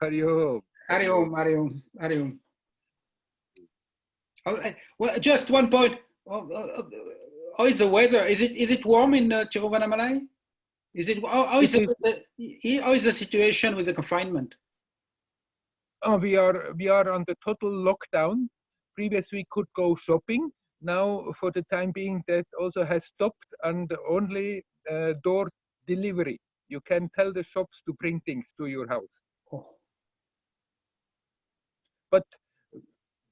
Hari Om. Hari Om, Hari Om, Hari Om. Well, just one point. How is the weather? Is it warm in Tiruvannamalai? Is it? How is the situation with the confinement? We are on the total lockdown. Previously we could go shopping. Now, for the time being, that also has stopped, and only door delivery. You can tell the shops to bring things to your house. Oh. But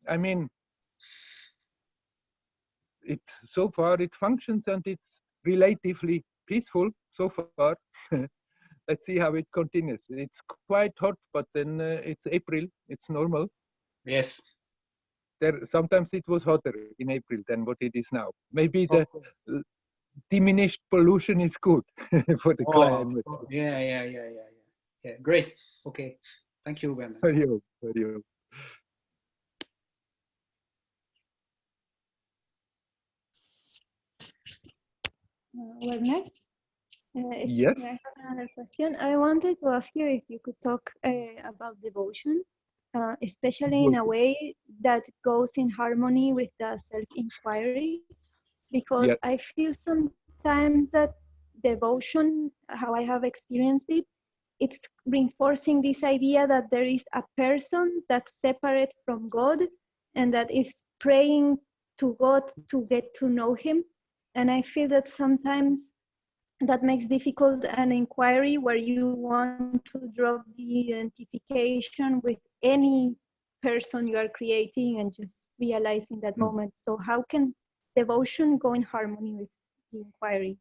I mean, so far it functions and it's relatively peaceful so far. Let's see how it continues. It's quite hot, but then it's April. It's normal. Yes. Sometimes it was hotter in April than what it is now. Maybe the diminished pollution is good for the climate. Yeah. Great. Okay. Thank you, Werner. Werner? Yes. I have another question. I wanted to ask you if you could talk about devotion, especially in a way that goes in harmony with the self-inquiry, because I feel sometimes that devotion, how I have experienced it, it's reinforcing this idea that there is a person that's separate from God and that is praying to God to get to know Him. And I feel that sometimes that makes difficult an inquiry where you want to drop the identification with any person you are creating and just realize in that moment. So how can devotion go in harmony with the inquiry?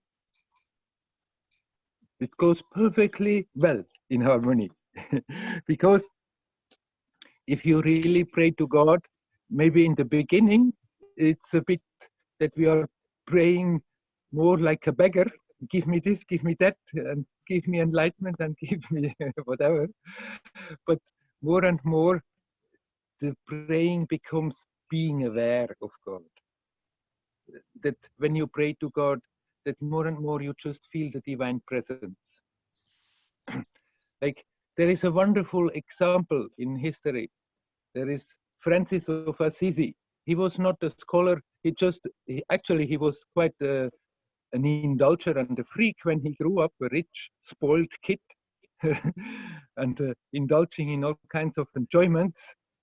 It goes perfectly well in harmony. Because if you really pray to God, maybe in the beginning, it's a bit that we are praying more like a beggar. Give me this, give me that, and give me enlightenment and give me whatever. But more and more, the praying becomes being aware of God. That when you pray to God, that more and more you just feel the divine presence. Like there is a wonderful example in history. There is Francis of Assisi. He was not a scholar. He was quite an indulger and a freak when he grew up, a rich, spoiled kid, and indulging in all kinds of enjoyments.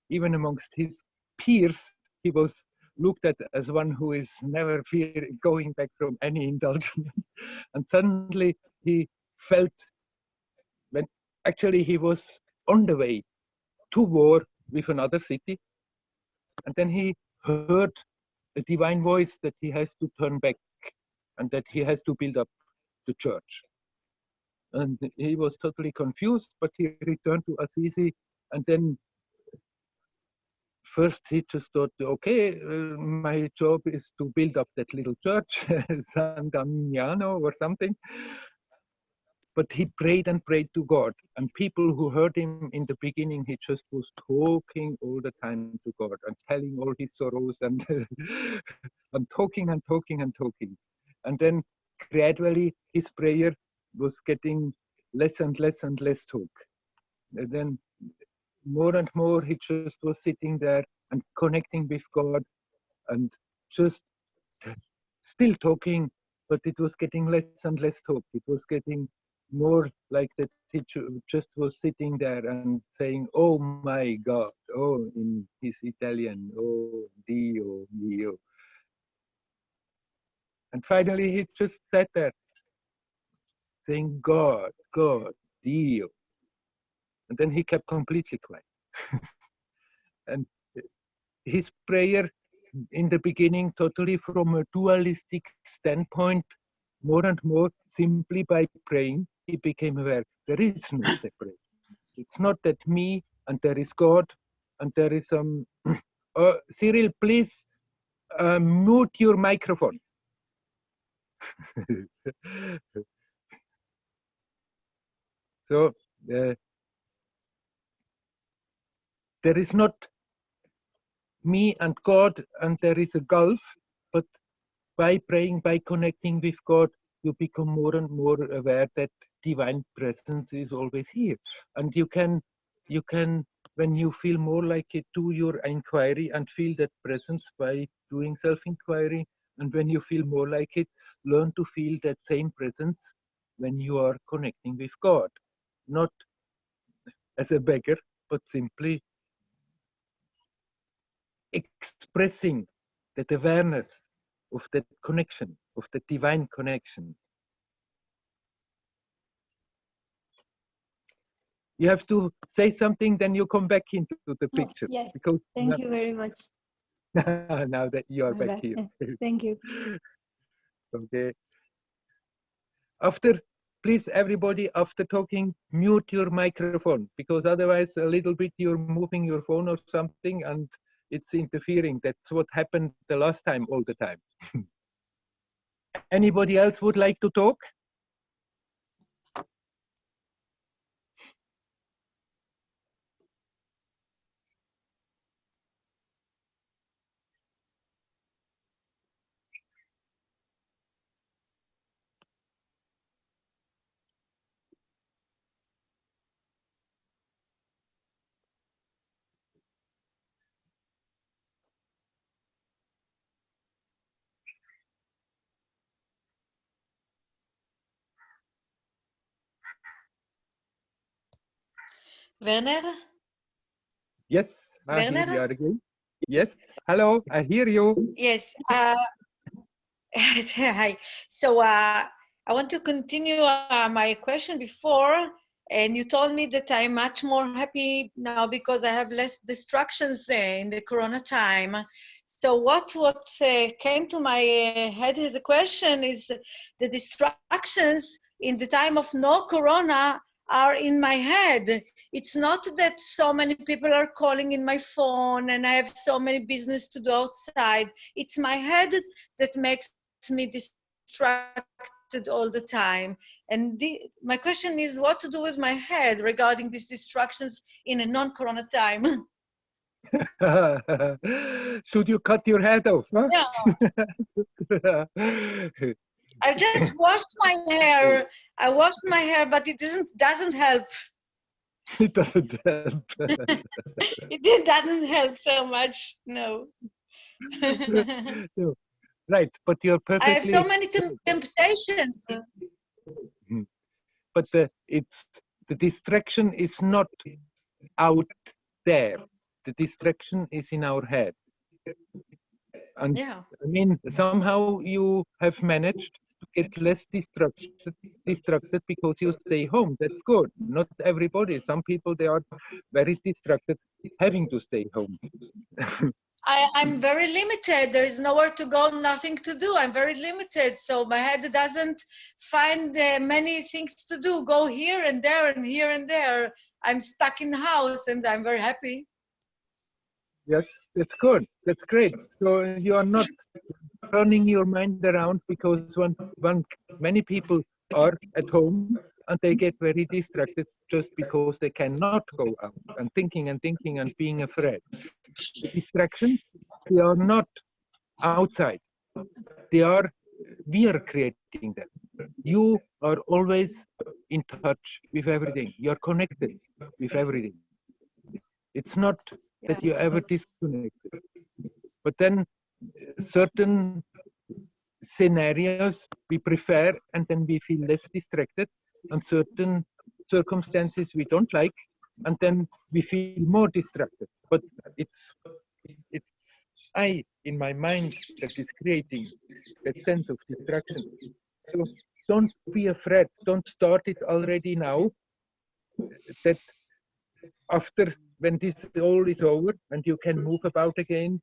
Even amongst his peers, he was looked at as one who is never going back from any indulgence. And suddenly he felt, when actually he was on the way to war with another city, and then he heard a divine voice that he has to turn back and that he has to build up the church. And he was totally confused, but he returned to Assisi. And then first he just thought, okay, my job is to build up that little church, San Damiano or something. But he prayed and prayed to God. And people who heard him in the beginning, he just was talking all the time to God and telling all his sorrows and, and talking and talking and talking. And then gradually his prayer was getting less and less and less talk. And then more and more he just was sitting there and connecting with God and just still talking, but it was getting less and less talk. It was getting more like that he just was sitting there and saying, oh my God, oh, in his Italian, oh Dio mio. And finally he just sat there saying, God, God, Dio. And then he kept completely quiet. And his prayer in the beginning, totally from a dualistic standpoint, more and more simply by praying, he became aware there is no separation. It's not that me and there is God and there is Cyril, please mute your microphone. So there is not me and God and there is a gulf, but by praying, by connecting with God, you become more and more aware that divine presence is always here. And you can, when you feel more like it, do your inquiry and feel that presence by doing self-inquiry. And when you feel more like it, learn to feel that same presence when you are connecting with God. Not as a beggar, but simply expressing that awareness of that connection, of the divine connection. You have to say something, then you come back into the picture. Yes, because thank you very much. now that you are back here. Thank you. Okay. After, please, everybody, after talking, mute your microphone, because otherwise a little bit you're moving your phone or something and it's interfering. That's what happened the last time all the time. Anybody else would like to talk? Werner? Yes, I hear you again. Yes, hello, I hear you. Yes. Hi. So I want to continue my question before, and you told me that I'm much more happy now because I have less distractions in the Corona time. So what came to my head as a question is the distractions in the time of no Corona are in my head. It's not that so many people are calling in my phone and I have so many business to do outside. It's my head that makes me distracted all the time. And my question is what to do with my head regarding these distractions in a non-Corona time. Should you cut your head off? Huh? Yeah. I just washed my hair. I washed my hair, but it doesn't help. It doesn't help. It doesn't help so much, no. No. Right, but you're perfectly. I have so many temptations. But the distraction is not out there. The distraction is in our head. And yeah. I mean, somehow you have managed to get less distracted because you stay home. That's good. Not everybody. Some people, they are very distracted having to stay home. I'm very limited. There is nowhere to go, nothing to do. I'm very limited. So my head doesn't find many things to do. Go here and there and here and there. I'm stuck in the house and I'm very happy. Yes, that's good. That's great. So you are not turning your mind around, because many people are at home and they get very distracted just because they cannot go out and thinking and thinking and being afraid. The distractions, they are not outside. We are creating them. You are always in touch with everything. You are connected with everything. It's not that you ever disconnected. But then certain scenarios we prefer, and then we feel less distracted, and certain circumstances we don't like, and then we feel more distracted. But it's I in my mind that is creating that sense of distraction. So don't be afraid. Don't start it already now. That after, when this all is over and you can move about again,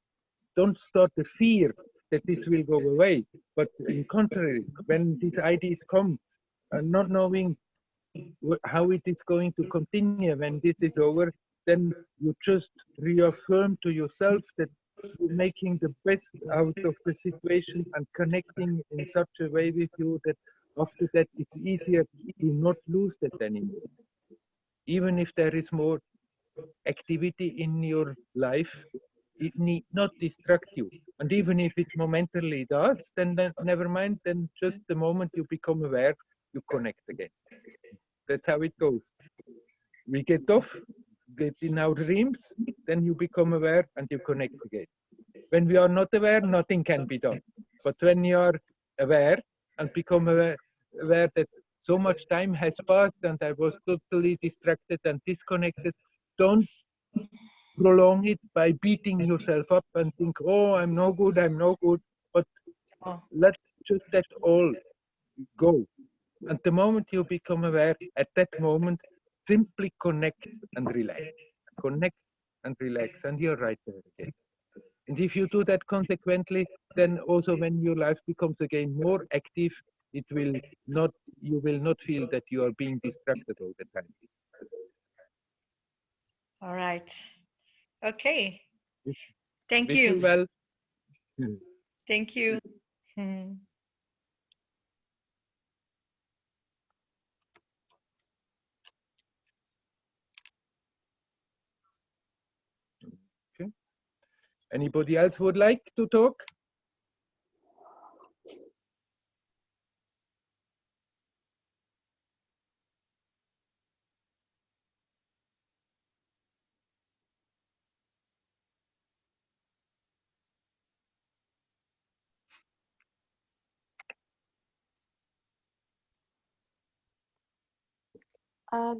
don't start the fear that this will go away. But in contrary, when these ideas come, and not knowing how it is going to continue when this is over, then you just reaffirm to yourself that you're making the best out of the situation and connecting in such a way with you that after that it's easier to not lose that anymore. Even if there is more activity in your life, it need not distract you. And even if it momentarily does, then never mind, then just the moment you become aware, you connect again. That's how it goes. We get off, get in our dreams, then you become aware and you connect again. When we are not aware, nothing can be done. But when you are aware and become aware that so much time has passed and I was totally distracted and disconnected, don't prolong it by beating yourself up and think, oh, I'm no good, but let just that all go. And the moment you become aware, at that moment, simply connect and relax. Connect and relax, and you're right there again. And if you do that consequently, then also when your life becomes again more active, you will not feel that you are being distracted all the time. All right. Okay. Thank Wish you. you well. Thank you. Hmm. Okay. Anybody else would like to talk?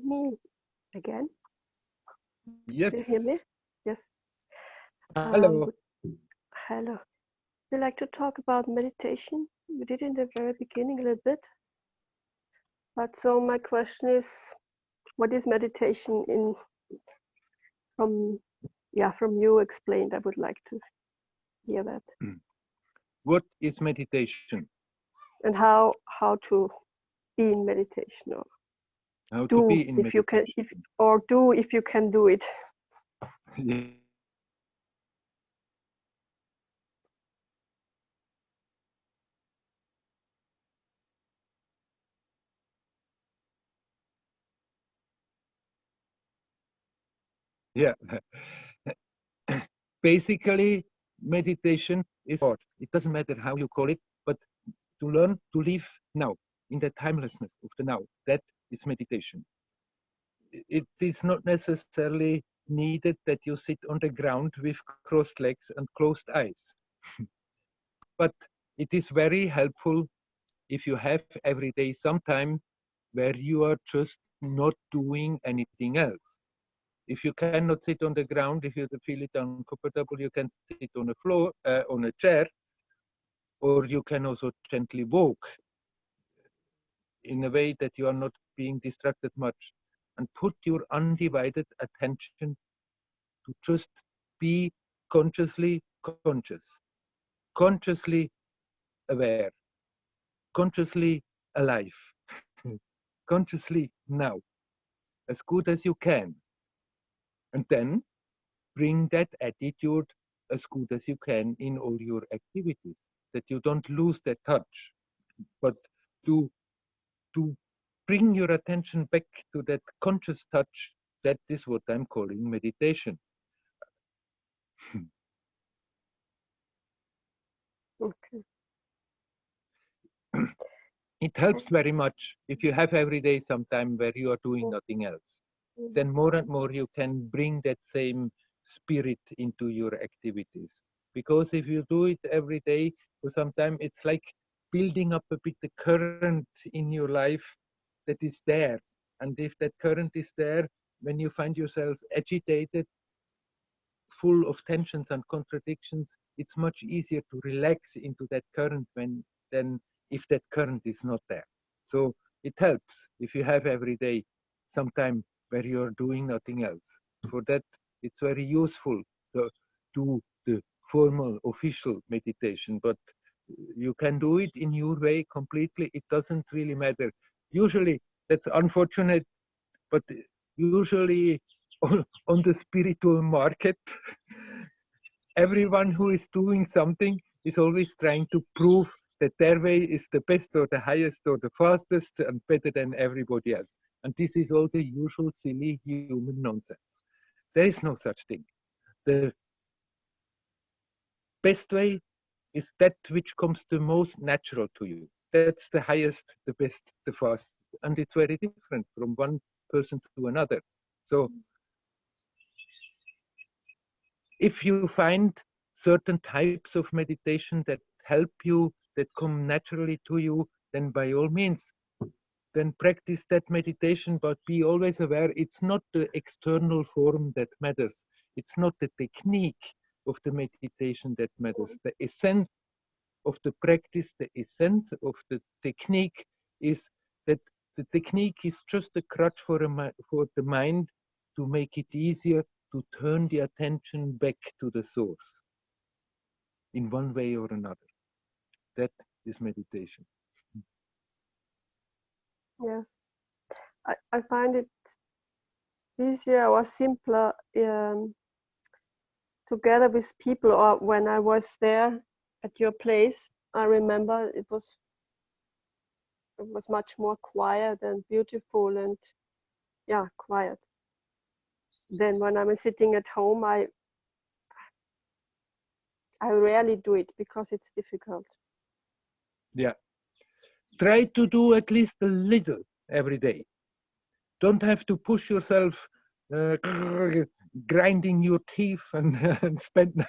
Me again. Yes. Do you hear me? Yes. Hello. Hello. We like to talk about meditation. We did in the very beginning a little bit. But so my question is, what is meditation from you explained? I would like to hear that. What is meditation? And how to be in meditation, or How do to be in if you can, meditation. if you can do it. Yeah. Basically, meditation is art. It doesn't matter how you call it, but to learn to live now, in the timelessness of the now. That is meditation. It is not necessarily needed that you sit on the ground with crossed legs and closed eyes. But it is very helpful if you have every day some time where you are just not doing anything else. If you cannot sit on the ground, if you feel it uncomfortable, you can sit on a floor, on a chair, or you can also gently walk in a way that you are not being distracted much, and put your undivided attention to just be consciously conscious, consciously aware, consciously alive, consciously now, as good as you can. And then bring that attitude as good as you can in all your activities, that you don't lose that touch, but to bring your attention back to that conscious touch. That is what I'm calling meditation. Okay. It helps very much if you have every day some time where you are doing nothing else. Then more and more you can bring that same spirit into your activities. Because if you do it every day for some time, it's like building up a bit the current in your life that is there. And if that current is there, when you find yourself agitated, full of tensions and contradictions, it's much easier to relax into that current than if that current is not there. So it helps if you have every day some time where you're doing nothing else. For that, it's very useful to do the formal, official meditation, but you can do it in your way completely. It doesn't really matter. Usually, that's unfortunate, but usually on the spiritual market, everyone who is doing something is always trying to prove that their way is the best or the highest or the fastest and better than everybody else. And this is all the usual silly human nonsense. There is no such thing. The best way is that which comes the most natural to you. That's the highest, the best, the fastest. And it's very different from one person to another. So if you find certain types of meditation that help you, that come naturally to you, then by all means, then practice that meditation, but be always aware it's not the external form that matters. It's not the technique of the meditation that matters. The essence of the practice, the essence of the technique is that the technique is just a crutch for the mind to make it easier to turn the attention back to the source in one way or another. That is meditation. Yes, I find it easier or simpler together with people, or when I was there at your place. I remember it was much more quiet and beautiful and quiet. Then when I'm sitting at home, I rarely do it because it's difficult. Yeah. Try to do at least a little every day. Don't have to push yourself grinding your teeth and spend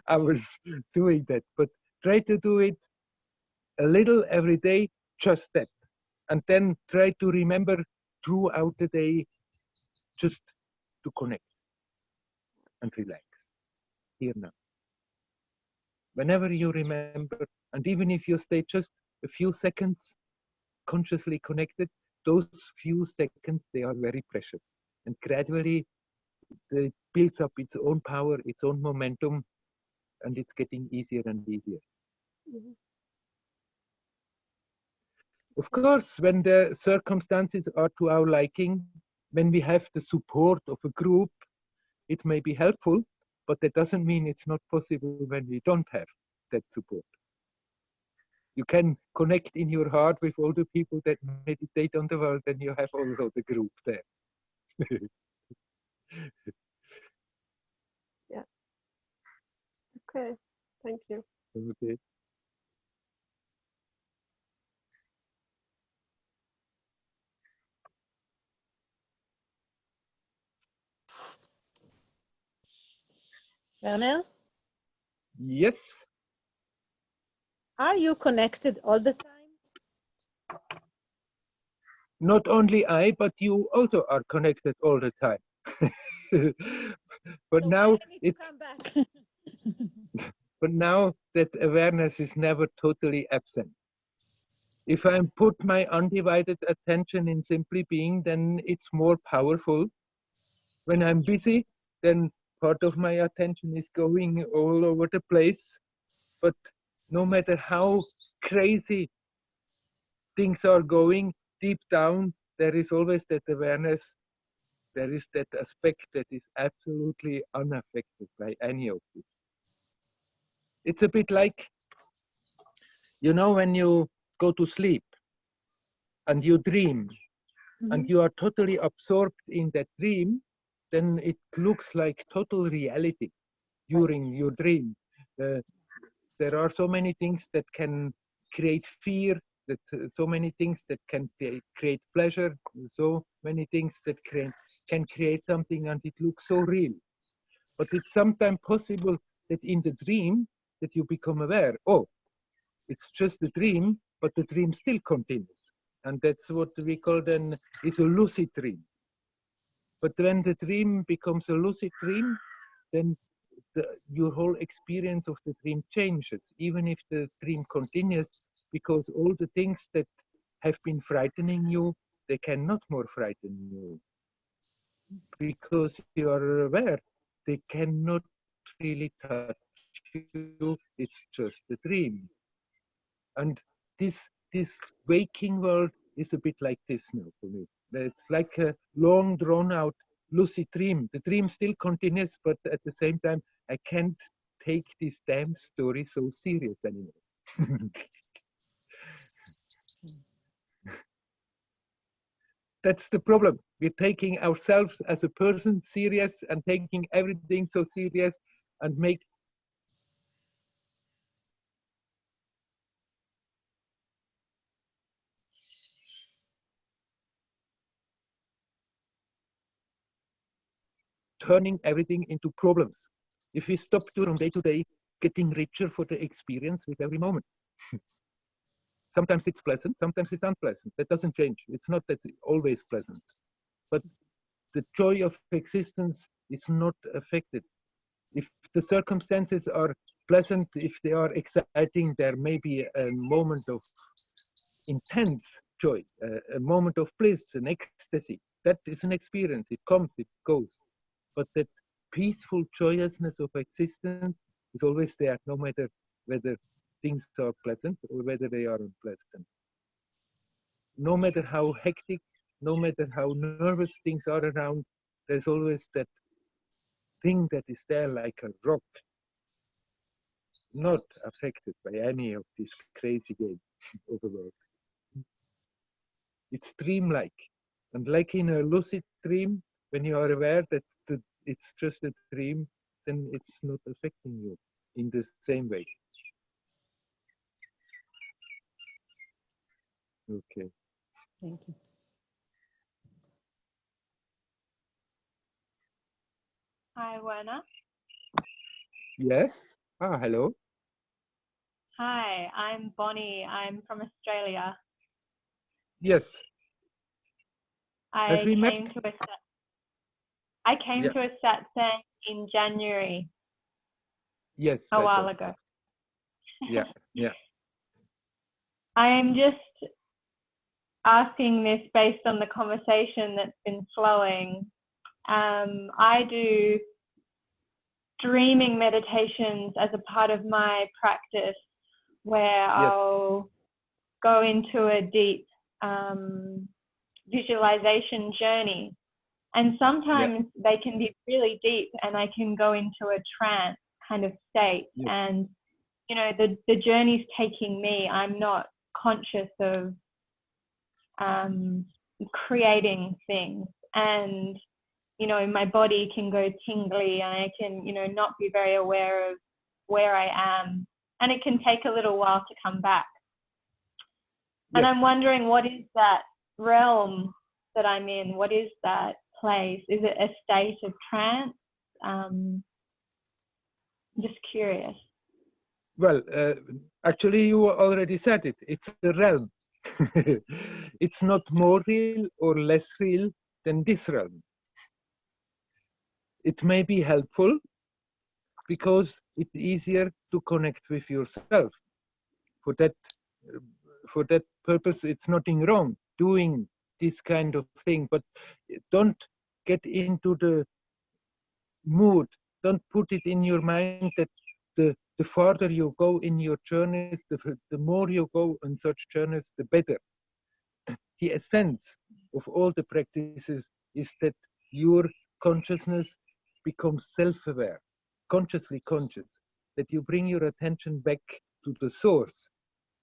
hours doing that. But try to do it a little every day, just that. And then try to remember throughout the day just to connect and relax here now. Whenever you remember, and even if you stay just a few seconds consciously connected, those few seconds, they are very precious. And gradually, it builds up its own power, its own momentum, and it's getting easier and easier. Mm-hmm. Of course, when the circumstances are to our liking, when we have the support of a group, it may be helpful, but that doesn't mean it's not possible when we don't have that support. You can connect in your heart with all the people that meditate on the world, and you have also the group there. Yeah. Okay. Thank you. Okay. Werner, Yes. are you connected all the time? Not only I, but you also are connected all the time. But So now I need to it's come back. but now that awareness is never totally absent. If I put my undivided attention in simply being, then it's more powerful. When I'm busy, then part of my attention is going all over the place, but no matter how crazy things are going, deep down, there is always that awareness, there is that aspect that is absolutely unaffected by any of this. It's a bit like, you know, when you go to sleep and you dream, and you are totally absorbed in that dream, then it looks like total reality during your dream. There are so many things that can create fear, that so many things that can create pleasure, so many things that can create something, and it looks so real. But it's sometimes possible that in the dream that you become aware, oh, it's just a dream, but the dream still continues. And that's what we call then is a lucid dream. But when the dream becomes a lucid dream, then your whole experience of the dream changes, even if the dream continues, because all the things that have been frightening you, they cannot more frighten you. Because you are aware, they cannot really touch you, it's just a dream. And this waking world is a bit like this now for me. It's like a long drawn out lucid dream. The dream still continues, but at the same time, I can't take this damn story so serious anymore. That's the problem. We're taking ourselves as a person serious and taking everything so serious and make turning everything into problems. If we stop from day to day, getting richer for the experience with every moment. Sometimes it's pleasant, sometimes it's unpleasant. That doesn't change. It's not that it's always pleasant. But the joy of existence is not affected. If the circumstances are pleasant, if they are exciting, there may be a moment of intense joy, a moment of bliss, an ecstasy. That is an experience. It comes, it goes. But that peaceful joyousness of existence is always there, no matter whether things are pleasant or whether they are unpleasant. No matter how hectic, no matter how nervous things are around, there's always that thing that is there like a rock, not affected by any of this crazy game of the world. It's dreamlike. And like in a lucid dream, when you are aware that it's just a dream, then it's not affecting you in the same way. Okay. Thank you. Hi, Werner. Yes. Ah, hello. Hi, I'm Bonnie. I'm from Australia. Yes. I Have we met? came to a satsang in January. Yes. A while ago. Yeah, yeah. I am just asking this based on the conversation that's been flowing. I do dreaming meditations as a part of my practice where I'll go into a deep visualization journey. And sometimes they can be really deep and I can go into a trance kind of state. And, you know, the journey's taking me. I'm not conscious of creating things. And, you know, my body can go tingly and I can, you know, not be very aware of where I am. And it can take a little while to come back. And I'm wondering, what is that realm that I'm in? What is that place? Is it a state of trance? I'm just curious. Well, actually, you already said it. It's a realm. It's not more real or less real than this realm. It may be helpful because it's easier to connect with yourself. For that purpose, it's nothing wrong doing this kind of thing, but don't get into the mood don't put it in your mind that the farther you go in your journeys, the more you go on such journeys, the better. The essence of all the practices is that your consciousness becomes self-aware, consciously conscious, that you bring your attention back to the source.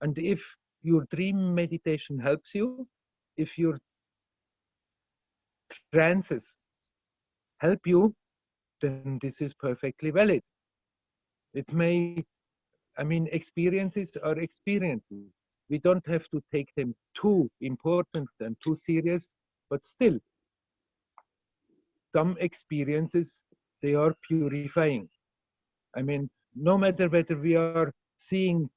And if your dream meditation helps you, if your trances help you, then this is perfectly valid. It may, I mean, experiences are experiences. We don't have to take them too important and too serious, but still, some experiences, they are purifying. I mean, no matter whether we are seeing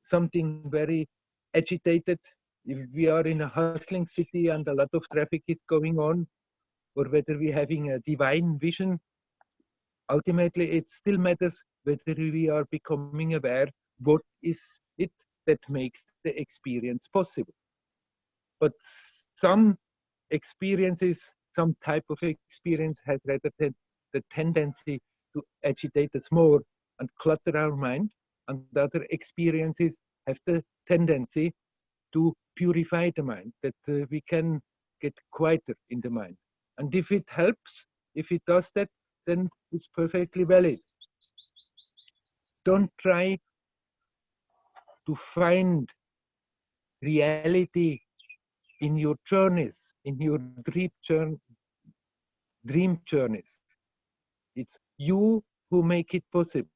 something very agitated, if we are in a hustling city and a lot of traffic is going on, or whether we're having a divine vision, ultimately it still matters whether we are becoming aware what is it that makes the experience possible. But some experiences, some type of experience has rather the tendency to agitate us more and clutter our mind, and other experiences have the tendency to purify the mind, that we can get quieter in the mind. And if it helps, if it does that, then it's perfectly valid. Don't try to find reality in your journeys, in your dream journeys. It's you who make it possible.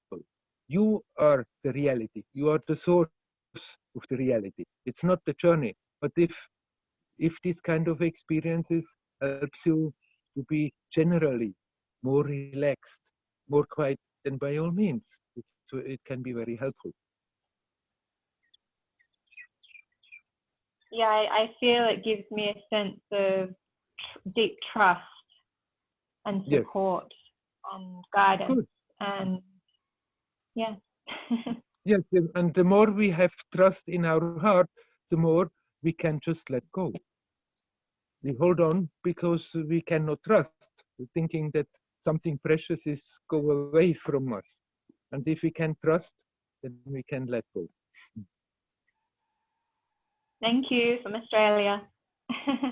You are the reality. You are the source of the reality. It's not the journey. But if this kind of experiences helps you to be generally more relaxed, more quiet, then by all means, it can be very helpful. Yeah, I feel it gives me a sense of deep trust and support and guidance. Good. And yeah. Yes, and the more we have trust in our heart, the more we can just let go. We hold on because we cannot trust, thinking that something precious is go away from us. And if we can trust, then we can let go. Thank you from Australia.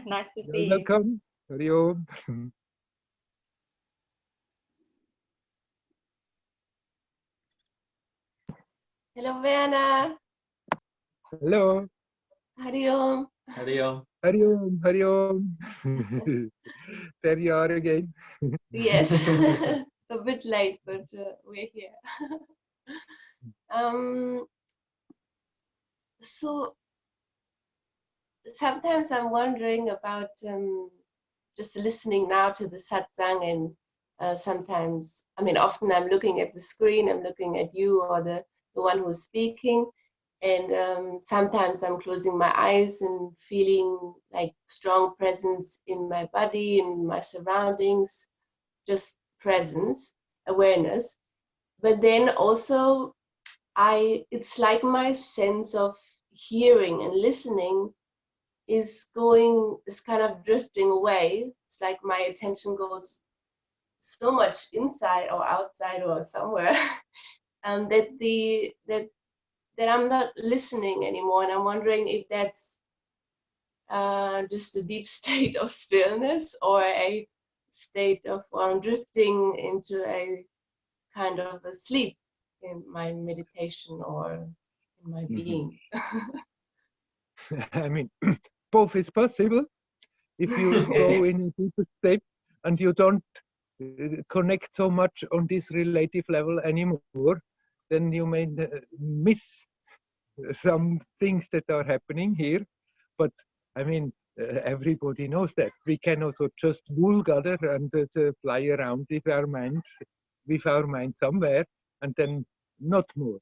Nice to see you. Welcome. Hari Om. Hello, Werner. Hello. Hari Om. Hari Om. Hari Om. Hari Om. There you are again. Yes, a bit late, but we're here. So sometimes I'm wondering about just listening now to the satsang, and sometimes, I mean, often I'm looking at the screen, I'm looking at you or the one who's speaking, and sometimes I'm closing my eyes and feeling like strong presence in my body, in my surroundings, just presence, awareness. But then also it's like my sense of hearing and listening is kind of drifting away. It's like my attention goes so much inside or outside or somewhere, that I'm not listening anymore. And I'm wondering if that's just a deep state of stillness, or a state of drifting into a kind of a sleep in my meditation or in my being. I mean, both is possible. If you go in a deeper state and you don't connect so much on this relative level anymore, then you may miss some things that are happening here. But I mean, everybody knows that. We can also just wool gather and fly around with our mind somewhere, and then not more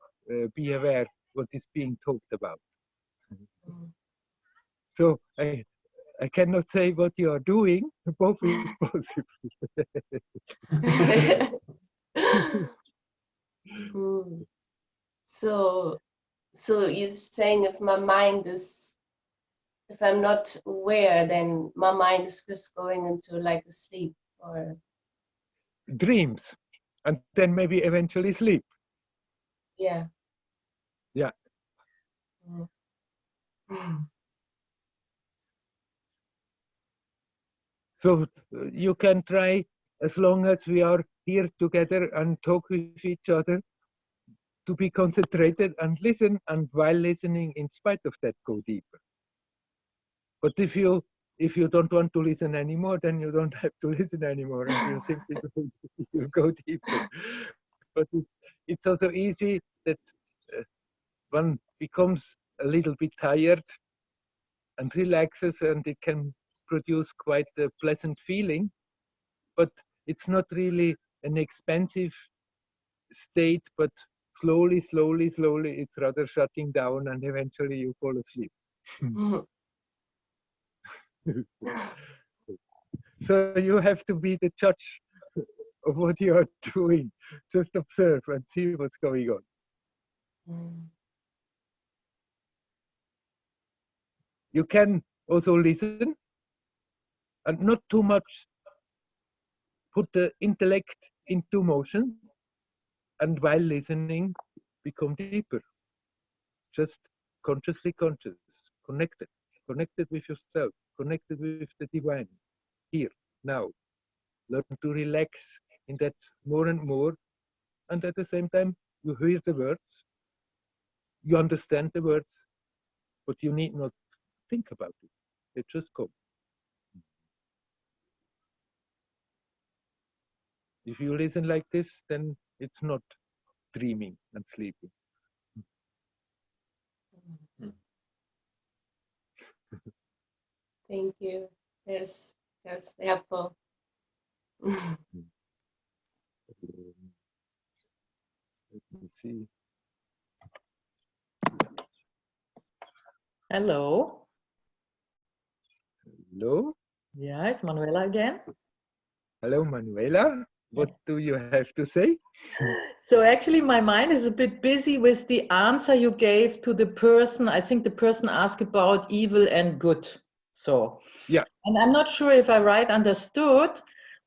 be aware what is being talked about. So I cannot say what you are doing. Both is possible. So you're saying if I'm not aware, then my mind is just going into like a sleep, or? dreams, and then maybe eventually sleep. Yeah. Yeah. So you can try, as long as we are here together and talk with each other, to be concentrated and listen, and while listening, in spite of that, go deeper. But if you don't want to listen anymore, then you don't have to listen anymore, and you simply you go deeper. But it's also easy that one becomes a little bit tired and relaxes, and it can produce quite a pleasant feeling. But it's not really an expensive state, but slowly, slowly, slowly, it's rather shutting down, and eventually you fall asleep. So you have to be the judge of what you are doing. Just observe and see what's going on. You can also listen and not too much put the intellect into motion, and while listening, become deeper. Just consciously conscious, connected with yourself, connected with the divine, here, now. Learn to relax in that more and more, and at the same time, you hear the words, you understand the words, but you need not think about it. They just come. If you listen like this, then it's not dreaming and sleeping. Thank you. That's helpful. Let me see. Hello. Hello. Yeah, it's Manuela again. Hello, Manuela. What do you have to say? So actually, my mind is a bit busy with the answer you gave to the person. I think the person asked about evil and good. So yeah, and I'm not sure if I right understood.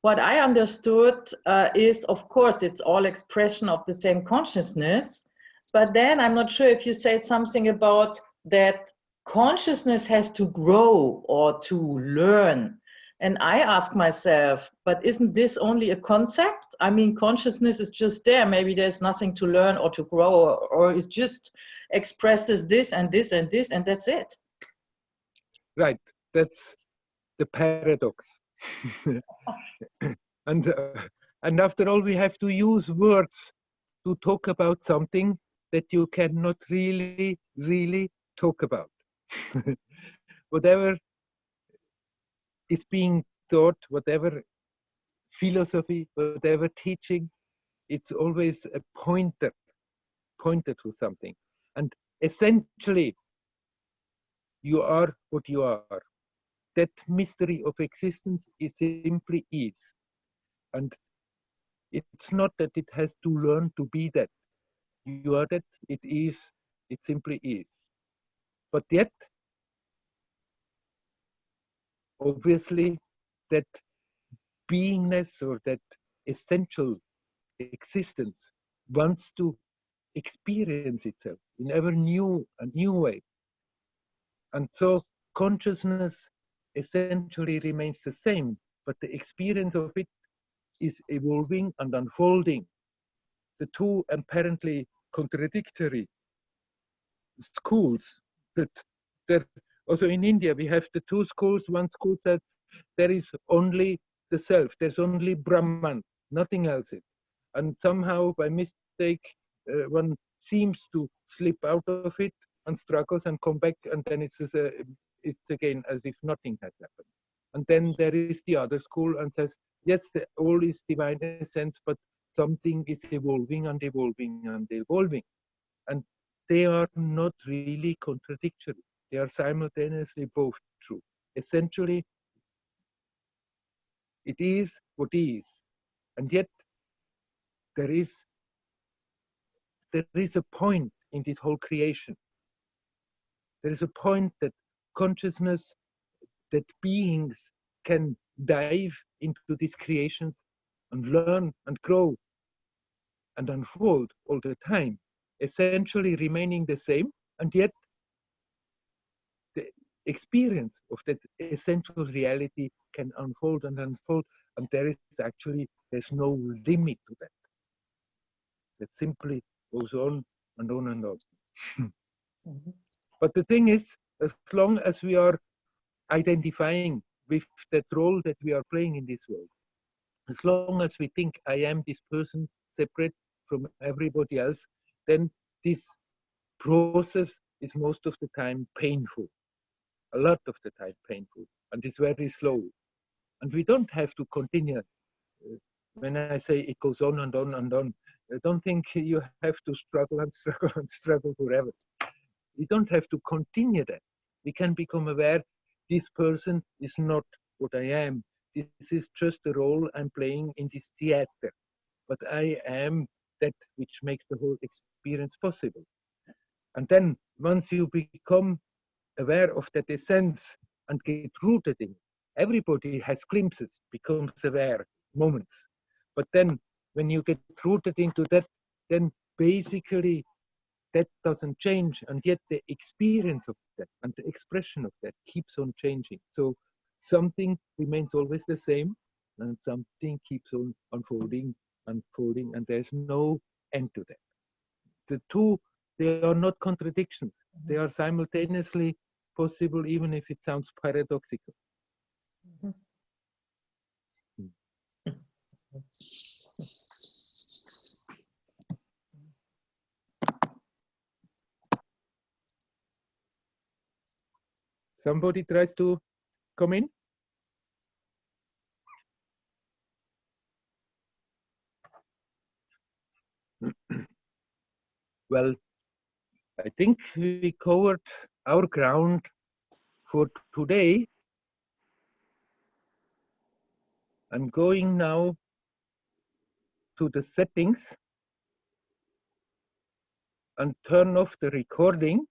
What I understood is, of course, it's all expression of the same consciousness. But then I'm not sure if you said something about that consciousness has to grow or to learn. And I ask myself, but isn't this only a concept? I mean, consciousness is just there. Maybe there's nothing to learn or to grow, or it just expresses this and this and this, and that's it. Right. That's the paradox. And after all, we have to use words to talk about something that you cannot really talk about. Whatever is being taught, whatever philosophy, whatever teaching, it's always a pointer to something. And essentially, you are what you are. That mystery of existence is simply is. And it's not that it has to learn to be that. You are that, it is, it simply is. But yet, obviously, that beingness or that essential existence wants to experience itself in a new way. And so consciousness essentially remains the same, but the experience of it is evolving and unfolding. The two apparently contradictory schools that also in India we have the two schools. One school says there is only the self, there's only Brahman, nothing else. And somehow by mistake one seems to slip out of it and struggles and come back, and then it's again as if nothing has happened. And then there is the other school and says, yes, all is divine essence, but something is evolving and evolving and evolving. And they are not really contradictory. They are simultaneously both true. Essentially, it is what is. And yet, there is a point in this whole creation. There is a point that consciousness, that beings can dive into these creations and learn and grow and unfold all the time, essentially remaining the same, and yet the experience of that essential reality can unfold and unfold, and there's no limit to that. It simply goes on and on and on. But the thing is, as long as we are identifying with that role that we are playing in this world, as long as we think I am this person separate from everybody else, then this process is most of the time painful, a lot of the time painful, and it's very slow. And we don't have to continue. When I say it goes on and on and on, I don't think you have to struggle and struggle and struggle forever. We don't have to continue that. We can become aware this person is not what I am. This is just a role I'm playing in this theater. But I am that which makes the whole experience possible. And then once you become aware of that essence and get rooted in it, everybody has glimpses, becomes aware, moments. But then when you get rooted into that, then basically that doesn't change, and yet the experience of that and the expression of that keeps on changing. So something remains always the same, and something keeps on unfolding, unfolding, and there's no end to that. The two, they are not contradictions. They are simultaneously possible, even if it sounds paradoxical. Somebody tries to come in? Well, I think we covered our ground for today. I'm going now to the settings and turn off the recording.